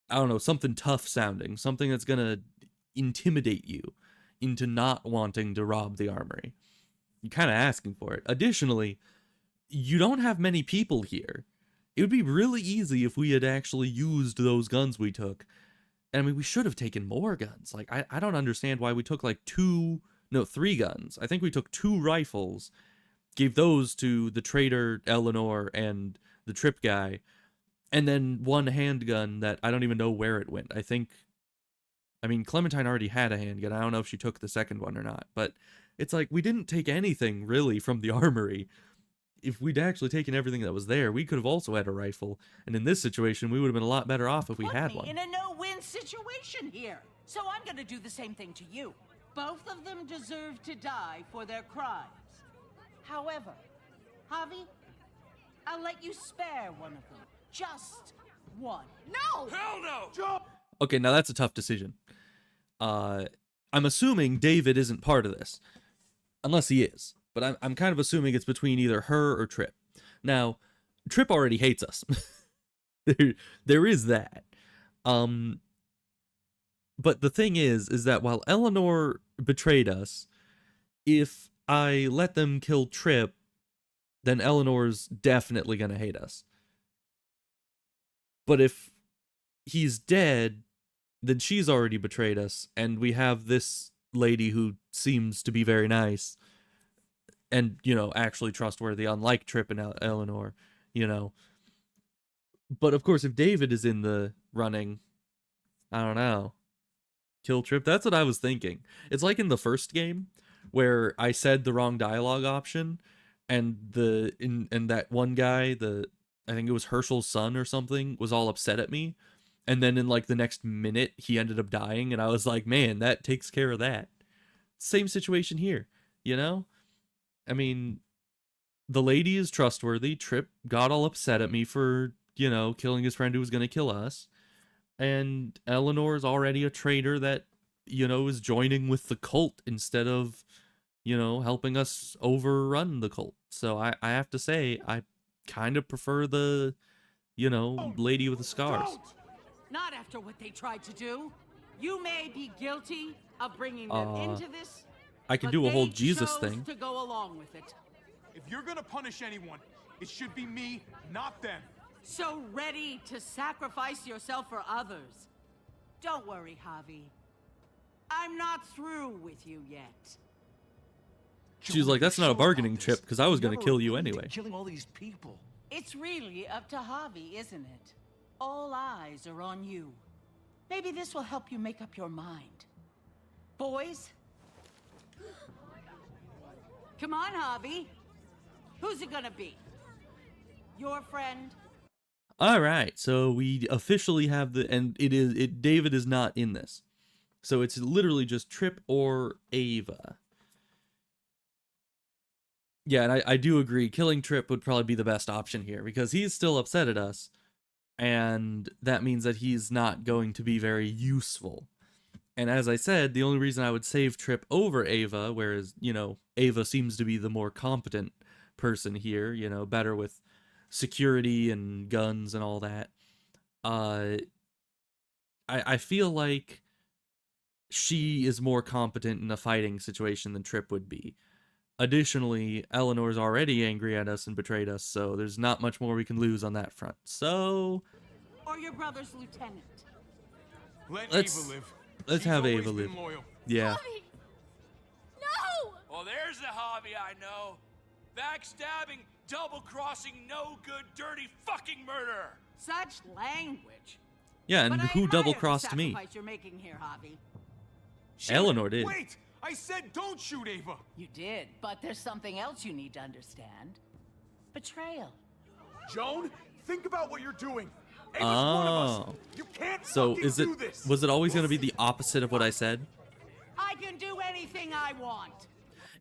I don't know, something tough sounding, something that's gonna intimidate you into not wanting to rob the armory. You're kind of asking for it. Additionally, you don't have many people here. It would be really easy if we had actually used those guns we took. And I mean, we should have taken more guns. Like, I don't understand why we took like 3 guns. I think we took 2 rifles, gave those to the traitor Eleanor and the Trip guy, and then 1 handgun that I don't even know where it went. I mean, Clementine already had a handgun. I don't know if she took the second one or not, but it's like, we didn't take anything really from the armory. If we'd actually taken everything that was there, we could have also had a rifle. And in this situation, we would have been a lot better off if we had one. In a no-win situation here. So I'm gonna do the same thing to you. Both of them deserve to die for their crimes. However, Javi, I'll let you spare one of them. Just one. No! Hell no! Okay, now that's a tough decision. I'm assuming David isn't part of this. Unless he is. But I'm kind of assuming it's between either her or Trip. Now, Trip already hates us. there is that. But the thing is that while Eleanor betrayed us, if I let them kill Trip, then Eleanor's definitely gonna hate us. But if he's dead, then she's already betrayed us, and we have this lady who seems to be very nice and, you know, actually trustworthy, unlike Trip and Eleanor, you know. But of course, if David is in the running, I don't know. Kill Trip? That's what I was thinking. It's like in the first game where I said the wrong dialogue option, and that one guy, I think it was Herschel's son or something, was all upset at me. And then in like the next minute, he ended up dying, and I was like, man, that takes care of that. Same situation here, you know? I mean, the lady is trustworthy. Trip got all upset at me for, you know, killing his friend who was going to kill us. And Eleanor is already a traitor that, you know, is joining with the cult instead of, you know, helping us overrun the cult. So I have to say, I kind of prefer the, you know, lady with the scars. Not after what they tried to do. You may be guilty of bringing them into this. I can do a whole Jesus thing. To go along with it. If you're gonna punish anyone, it should be me, not them. So ready to sacrifice yourself for others. Don't worry, Javi. I'm not through with you yet. She's like, that's not a bargaining chip, because I was going to kill you anyway. Killing all these people. It's really up to Javi, isn't it? All eyes are on you. Maybe this will help you make up your mind. Boys? Come on, Javi. Who's it gonna be? Your friend? All right, so we officially have David is not in this. So it's literally just Trip or Ava. Yeah, and I do agree. Killing Trip would probably be the best option here, because he's still upset at us. And that means that he's not going to be very useful. And as I said, the only reason I would save Trip over Ava, whereas, you know, Ava seems to be the more competent person here, you know, better with security and guns and all that. I feel like she is more competent in a fighting situation than Trip would be. Additionally, Eleanor's already angry at us and betrayed us, so there's not much more we can lose on that front. So... Or your brother's lieutenant. Let's Ava live. Let's She's have always Ava live. been loyal. Yeah. Javi! No! Oh, there's the hobby I know. Backstabbing, double-crossing, no-good, dirty fucking murderer. Such language. Yeah, and But I who admire double-crossed the me? sacrifice you're making here, Javi. Eleanor did. Wait! I said don't shoot Ava! You did, but there's something else you need to understand. Betrayal. Joan, think about what you're doing. Ava's one of us. You can't So fucking is it, do this. was it always going to be the opposite of what I said? I can do anything I want.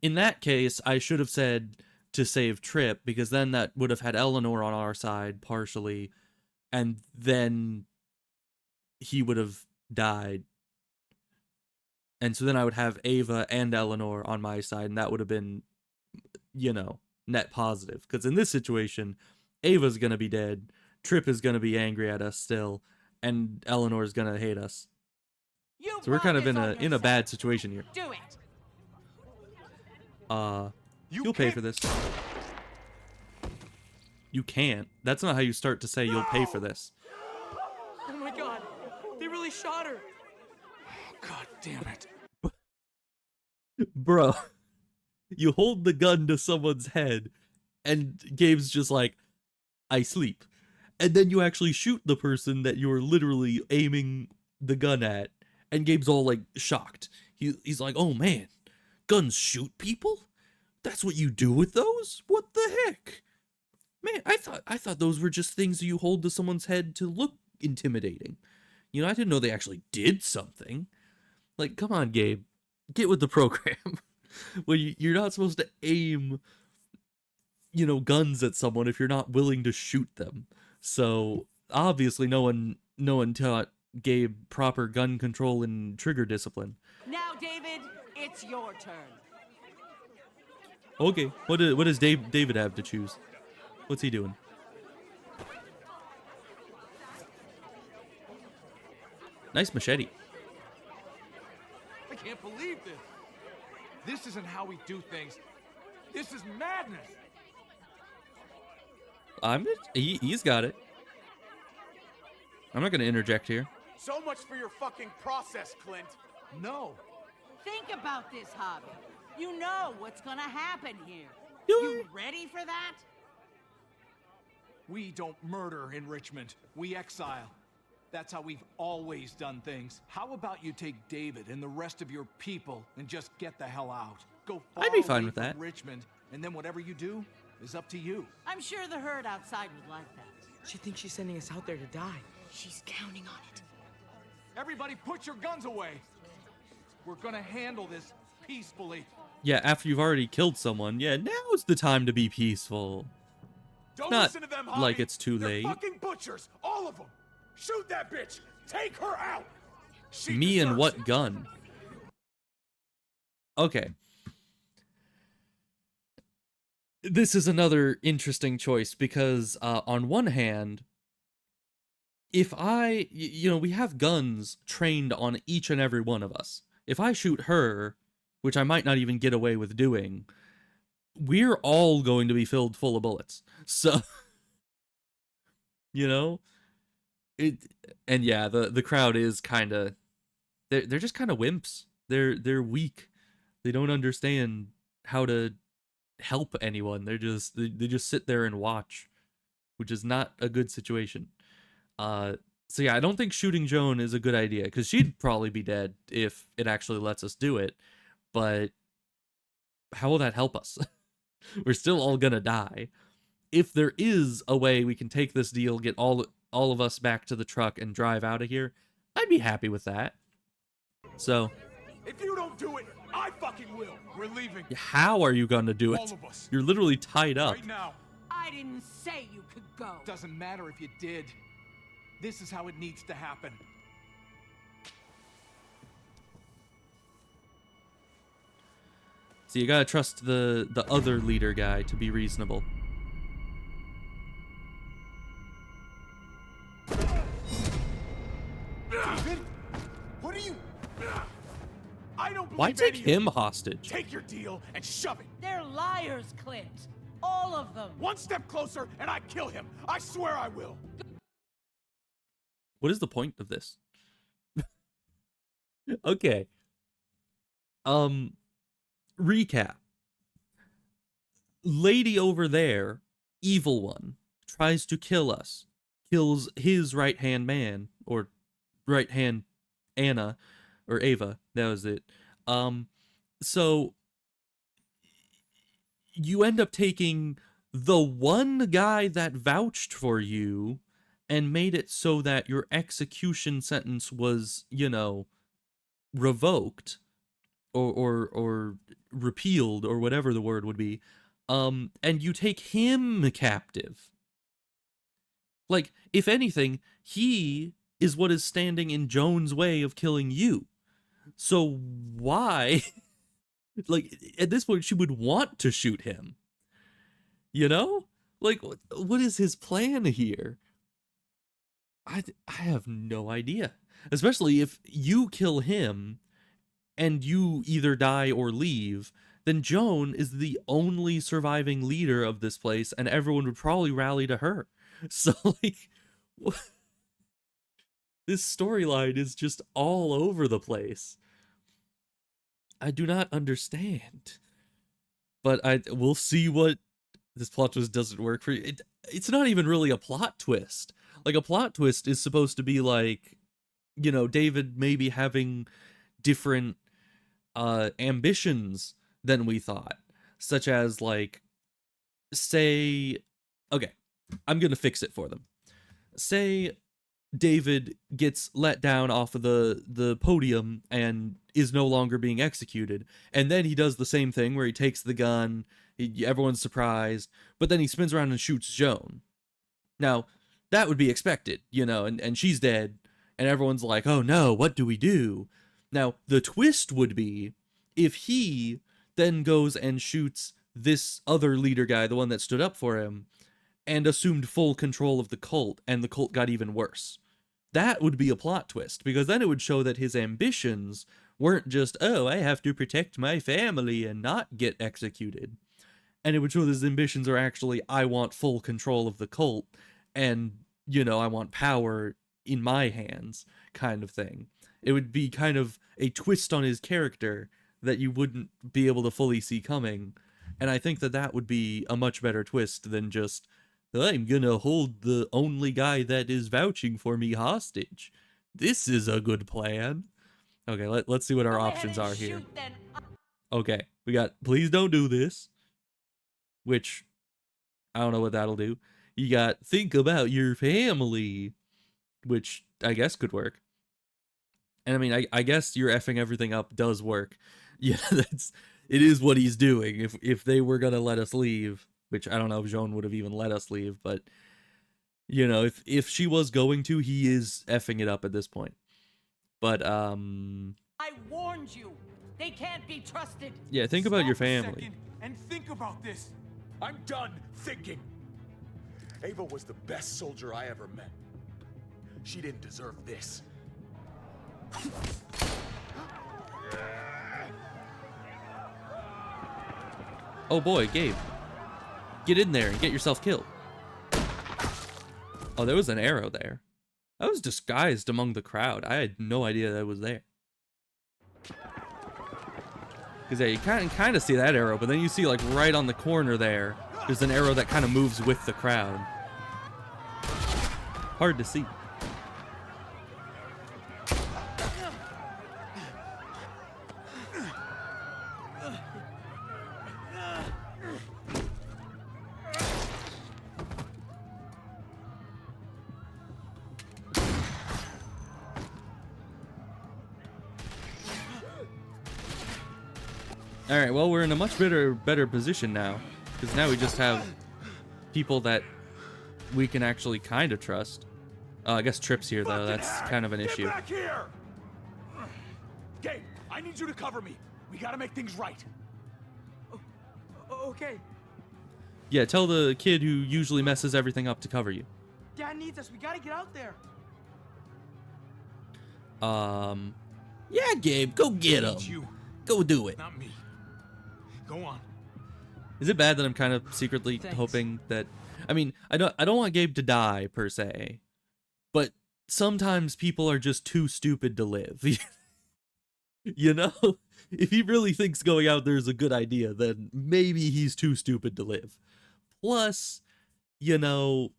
In that case, I should have said to save Trip, because then that would have had Eleanor on our side partially, and then he would have died. And so then I would have Ava and Eleanor on my side, and that would have been, you know, net positive. Because in this situation, Ava's gonna be dead, Tripp is gonna be angry at us still, and Eleanor's gonna hate us. So we're kind of in a bad situation here. Do it. You'll pay for this. You can't. That's not how you start to say you'll pay for this. Oh my god, they really shot her. God damn it. Bro, you hold the gun to someone's head, and Gabe's just like, I sleep. And then you actually shoot the person that you're literally aiming the gun at, and Gabe's all like shocked. He's like, oh man, guns shoot people? That's what you do with those? What the heck? Man, I thought those were just things that you hold to someone's head to look intimidating. You know, I didn't know they actually did something. Like, come on, Gabe. Get with the program. Well, you're not supposed to aim, you know, guns at someone if you're not willing to shoot them. So, obviously no one taught Gabe proper gun control and trigger discipline. Now, David, it's your turn. Okay, what does David have to choose? What's he doing? Nice machete. I can't believe this. This isn't how we do things. This is madness. He's got it. I'm not gonna interject here. So much for your fucking process, Clint. No. Think about this, Hobby. You know what's gonna happen here. Do You ready for that? We don't murder in Richmond. We exile. That's how we've always done things. How about you take David and the rest of your people and just get the hell out? Go far I'd be fine away with from that. Richmond, and then whatever you do is up to you. I'm sure the herd outside would like that. She thinks she's sending us out there to die. She's counting on it. Everybody put your guns away. We're gonna handle this peacefully. Yeah, after you've already killed someone, yeah, now's the time to be peaceful. Don't Not listen to them, like Javi. it's too They're late. fucking butchers, all of them. Shoot that bitch. Take her out. She Me and deserves what it. gun? Okay. This is another interesting choice because on one hand, if you know, we have guns trained on each and every one of us. If I shoot her, which I might not even get away with doing, we're all going to be filled full of bullets. So, you know, and yeah, the crowd is kind of, they're just kind of wimps. They're weak. They don't understand how to help anyone. They just sit there and watch, which is not a good situation. So yeah, I don't think shooting Joan is a good idea because she'd probably be dead if it actually lets us do it. But how will that help us? We're still all gonna die. If there is a way we can take this deal, get all of us back to the truck and drive out of here, I'd be happy with that. So, If you don't do it, I fucking will. We're leaving. how are you gonna do it? All of us. You're literally tied up. Right now. I didn't say you could go. Doesn't matter if you did. This is how it needs to happen. So you gotta trust the other leader guy to be reasonable. David? What are you... I don't believe Why take any of you. him hostage? Take your deal and shove it. They're liars, Clint. All of them. One step closer and I kill him. I swear I will. What is the point of this? Okay. Recap. Lady over there, evil one, tries to kill us. Kills his right-hand man, or right-hand Anna, or Ava, that was it. So you end up taking the one guy that vouched for you and made it so that your execution sentence was, you know, revoked or repealed or whatever the word would be. And you take him captive. Like, if anything, he is what is standing in Joan's way of killing you. So why, like, at this point, she would want to shoot him. You know? Like, what is his plan here? I have no idea. Especially if you kill him and you either die or leave, then Joan is the only surviving leader of this place, and everyone would probably rally to her. So, like, this storyline is just all over the place. I do not understand. But we'll see what this plot twist doesn't work for you. It's not even really a plot twist. Like, a plot twist is supposed to be like, you know, David maybe having different ambitions than we thought. Such as, like, say, okay, I'm gonna fix it for them. Say David gets let down off of the podium and is no longer being executed, and then he does the same thing where he takes the gun, everyone's surprised, but then he spins around and shoots Joan. Now, that would be expected, you know, and she's dead, and everyone's like, oh no, what do we do? Now, the twist would be if he then goes and shoots this other leader guy, the one that stood up for him, and assumed full control of the cult, and the cult got even worse. That would be a plot twist, because then it would show that his ambitions weren't just, oh, I have to protect my family and not get executed. And it would show that his ambitions are actually, I want full control of the cult, and, you know, I want power in my hands, kind of thing. It would be kind of a twist on his character that you wouldn't be able to fully see coming. And I think that that would be a much better twist than just, I'm gonna hold the only guy that is vouching for me hostage. This is a good plan. Okay, let's see what our options are here. Okay, we got please don't do this, which I don't know what that'll do. You got think about your family, which I guess could work. And I mean, I guess you're effing everything up does work. Yeah, it is what he's doing. If they were gonna let us leave, which I don't know if Joan would have even let us leave, but you know, if she was going to, he is effing it up at this point. But I warned you. They can't be trusted. Yeah, think about your family. And think about this. I'm done thinking. Ava was the best soldier I ever met. She didn't deserve this. Oh boy, Gabe. Get in there and get yourself killed. Oh, there was an arrow there. I was disguised among the crowd. I had no idea that was there. Because yeah, you kind of see that arrow, but then you see like right on the corner there, there's an arrow that kind of moves with the crowd. Hard to see. Alright, well, we're in a much better position now. Because now we just have people that we can actually kind of trust. I guess Tripp's here, though. That's kind of an issue. Get back here! Gabe, I need you to cover me. We gotta make things right. Okay. Yeah, tell the kid who usually messes everything up to cover you. Dad needs us. We gotta get out there. Yeah, Gabe, go get him. You. Go do it. Not me. Go on. Is it bad that I'm kind of secretly hoping that... I mean, I don't want Gabe to die, per se. But sometimes people are just too stupid to live. You know? If he really thinks going out there is a good idea, then maybe he's too stupid to live. Plus, you know...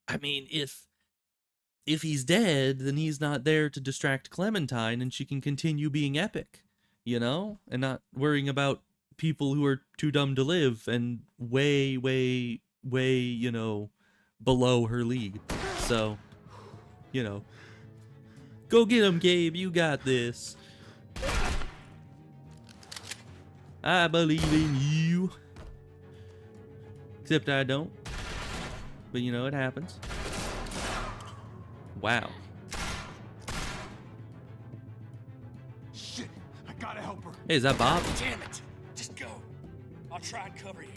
I mean, if he's dead, then he's not there to distract Clementine and she can continue being epic. You know? And not worrying about people who are too dumb to live and way, you know, below her league. So, you know, go get him, Gabe. You got this. I believe in you. Except I don't. But, you know, it happens. Wow. Shit, I gotta help her. Hey, is that Bob? Damn it. Just go. I'll try and cover you.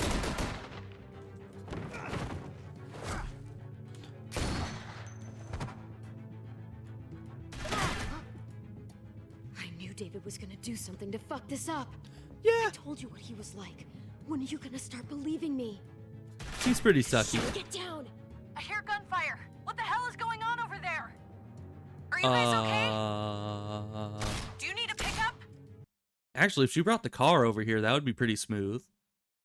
was gonna do something to fuck this up. Yeah. I told you what he was like. When are you gonna start believing me? He's pretty sucky. Get down! I hear gunfire. What the hell is going on over there? Are you guys okay? Do you need a pickup? Actually, if she brought the car over here, that would be pretty smooth.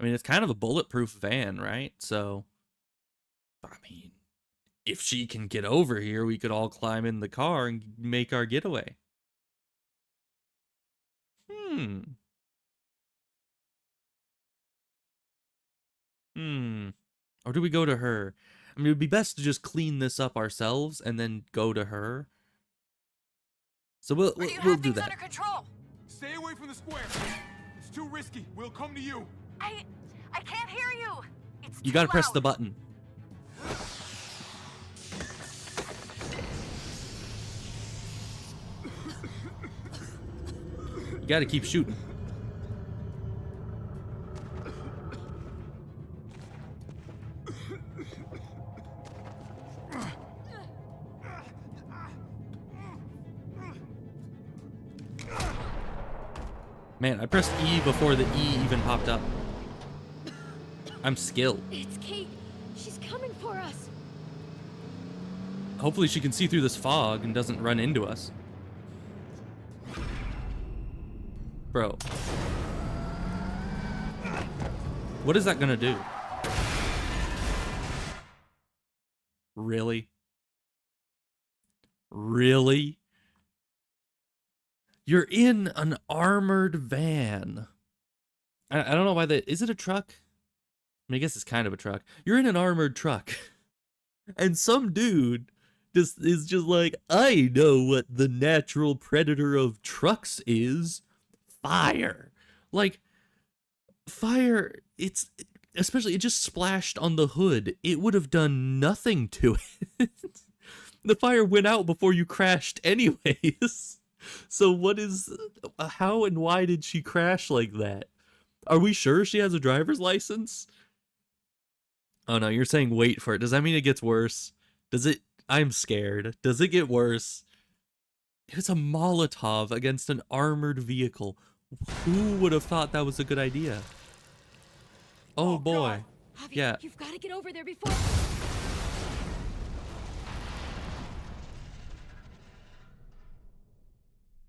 I mean, it's kind of a bulletproof van, right? So, I mean, if she can get over here, we could all climb in the car and make our getaway. Or do we go to her? I mean, it would be best to just clean this up ourselves and then go to her. So we'll do that. Under control. Stay away from the square. It's too risky. We'll come to you. I can't hear you. It's You too gotta press loud. the button. You gotta keep shooting. Man, I pressed E before the E even popped up. I'm skilled. It's Kate. She's coming for us. Hopefully she can see through this fog and doesn't run into us. Bro. What is that gonna do? Really? Really? You're in an armored van. I don't know why that... Is it a truck? I mean, I guess it's kind of a truck. You're in an armored truck. And some dude is just like, I know what the natural predator of trucks is. Fire. Like, fire, it's... Especially, it just splashed on the hood. It would have done nothing to it. The fire went out before you crashed anyways. So what is... How and why did she crash like that? Are we sure she has a driver's license? Oh no, you're saying wait for it. Does that mean it gets worse? Does it... I'm scared. Does it get worse? It's a Molotov against an armored vehicle. Who would have thought that was a good idea? Oh boy. Javi, Yeah. You've got to get over there before...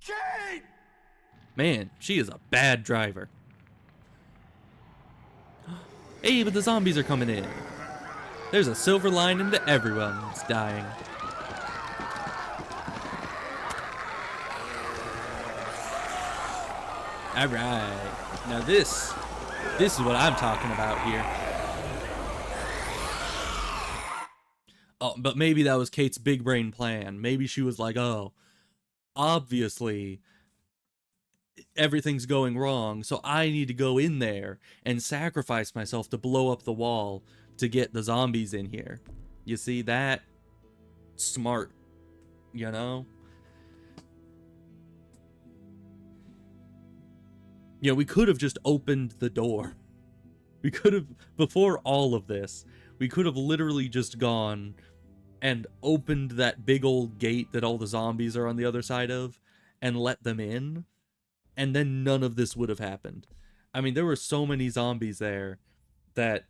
Kate! Man, she is a bad driver. Hey, but the zombies are coming in. There's a silver lining to everyone that's dying. Alright. Now this is what I'm talking about here. Oh, but maybe that was Kate's big brain plan. Maybe she was like, oh, obviously everything's going wrong, so I need to go in there and sacrifice myself to blow up the wall to get the zombies in here. You see that? Smart, you know? You know, we could have just opened the door. We could have, before all of this, we could have literally just gone and opened that big old gate that all the zombies are on the other side of and let them in. And then none of this would have happened. I mean, there were so many zombies there that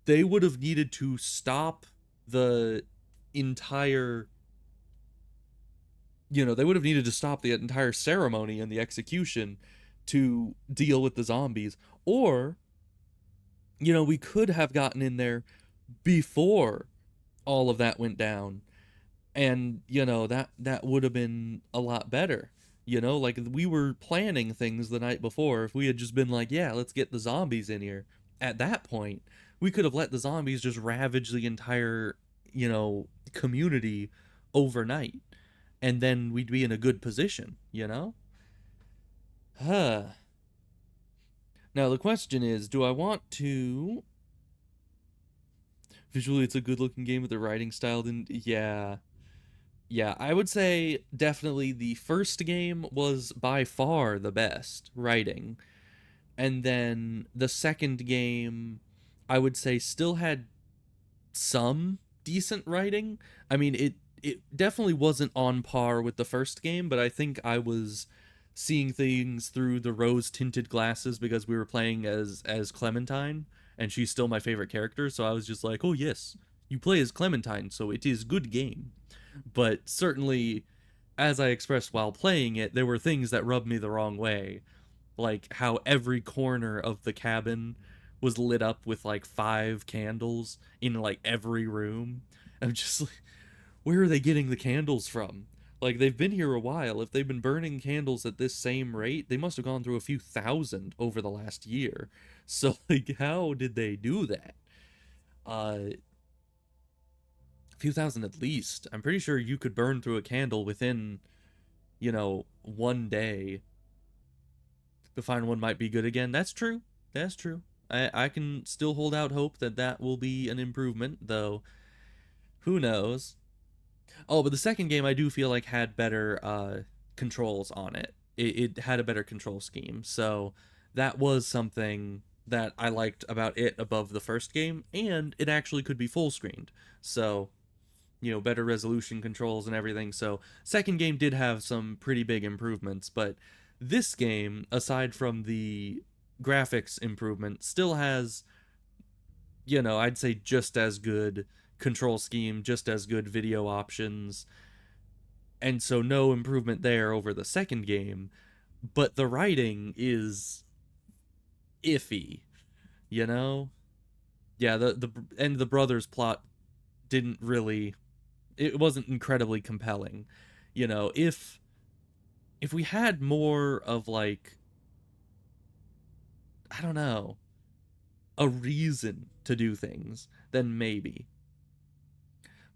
they would have needed to stop the entire... You know, they would have needed to stop the entire ceremony and the execution to deal with the zombies. Or, you know, we could have gotten in there before all of that went down. And, you know, that would have been a lot better. You know, like, we were planning things the night before. If we had just been like, yeah, let's get the zombies in here. At that point, we could have let the zombies just ravage the entire, you know, community overnight. And then we'd be in a good position, you know? Now, the question is, do I want to... Visually, it's a good-looking game with the writing style. Yeah, I would say definitely the first game was by far the best writing. And then the second game, I would say, still had some decent writing. I mean, it definitely wasn't on par with the first game, but I think I was seeing things through the rose-tinted glasses because we were playing as Clementine, and she's still my favorite character, so I was just like, oh yes, you play as Clementine, so it is good game. But certainly, as I expressed while playing it, there were things that rubbed me the wrong way. Like how every corner of the cabin was lit up with like 5 candles in like every room. I'm just like, where are they getting the candles from? Like, they've been here a while. If they've been burning candles at this same rate, they must have gone through a few thousand over the last year. So, like, how did they do that? A few thousand at least. I'm pretty sure you could burn through a candle within, you know, 1 day. The final one might be good again. That's true. That's true. I can still hold out hope that that will be an improvement, though who knows. Oh, but the second game I do feel like had better controls on it. It had a better control scheme, so that was something that I liked about it above the first game, and it actually could be full screened, so, you know, better resolution controls and everything. So second game did have some pretty big improvements, but this game, aside from the graphics improvement, still has, you know, I'd say just as good control scheme, just as good video options, and so no improvement there over the second game. But the writing is iffy, you know? Yeah, the brothers plot didn't really, it wasn't incredibly compelling. You know, if we had more of like, I don't know, a reason to do things, then maybe.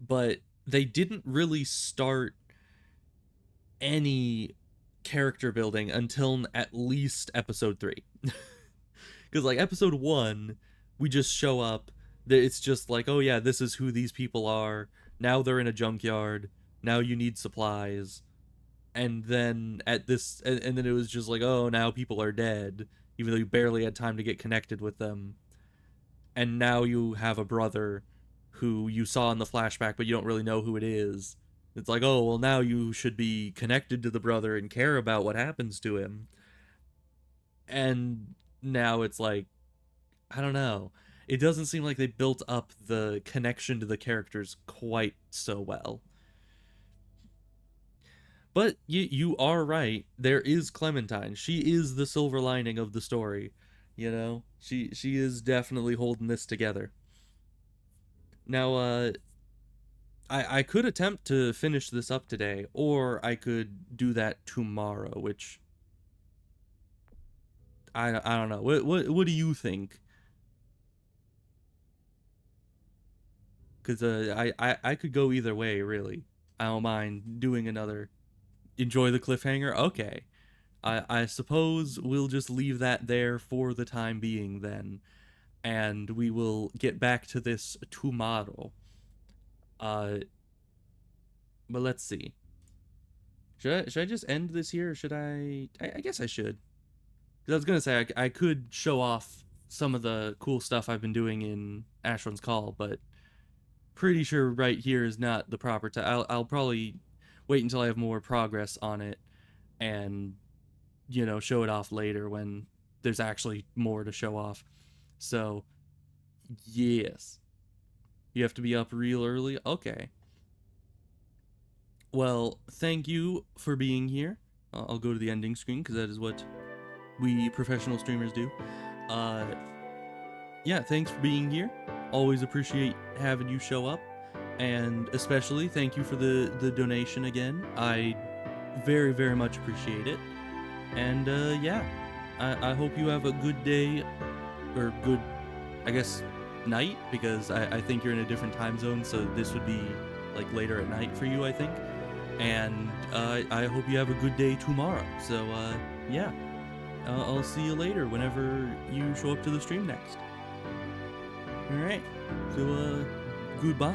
But they didn't really start any character building until at least episode 3. Because like episode 1, we just show up, it's just like, oh yeah, this is who these people are, now they're in a junkyard, now you need supplies, and then at this, and then it was just like, oh, now people are dead, even though you barely had time to get connected with them. And now you have a brother who you saw in the flashback, but you don't really know who it is. It's like, oh, well, now you should be connected to the brother and care about what happens to him. And now it's like, I don't know. It doesn't seem like they built up the connection to the characters quite so well. But you are right. There is Clementine. She is the silver lining of the story. You know? She is definitely holding this together. Now, I could attempt to finish this up today, or I could do that tomorrow, which I don't know. What do you think? Because I could go either way, really. I don't mind doing another. Enjoy the cliffhanger? Okay. I suppose we'll just leave that there for the time being then, and we will get back to this tomorrow. But let's see. Should I just end this here, or should I guess I should. Because I was gonna say I could show off some of the cool stuff I've been doing in Ashran's Call, but pretty sure right here is not the proper time. I'll probably wait until I have more progress on it, and, you know, show it off later when there's actually more to show off. So, yes. You have to be up real early? Okay. Well, thank you for being here. I'll go to the ending screen because that is what we professional streamers do. Yeah, thanks for being here. Always appreciate having you show up. And especially thank you for the donation again. I very, very much appreciate it. And yeah, I hope you have a good day, or good, I guess, night, because I think you're in a different time zone, so this would be like later at night for you, I think. And I hope you have a good day tomorrow. So yeah, I'll see you later whenever you show up to the stream next. All right, so goodbye.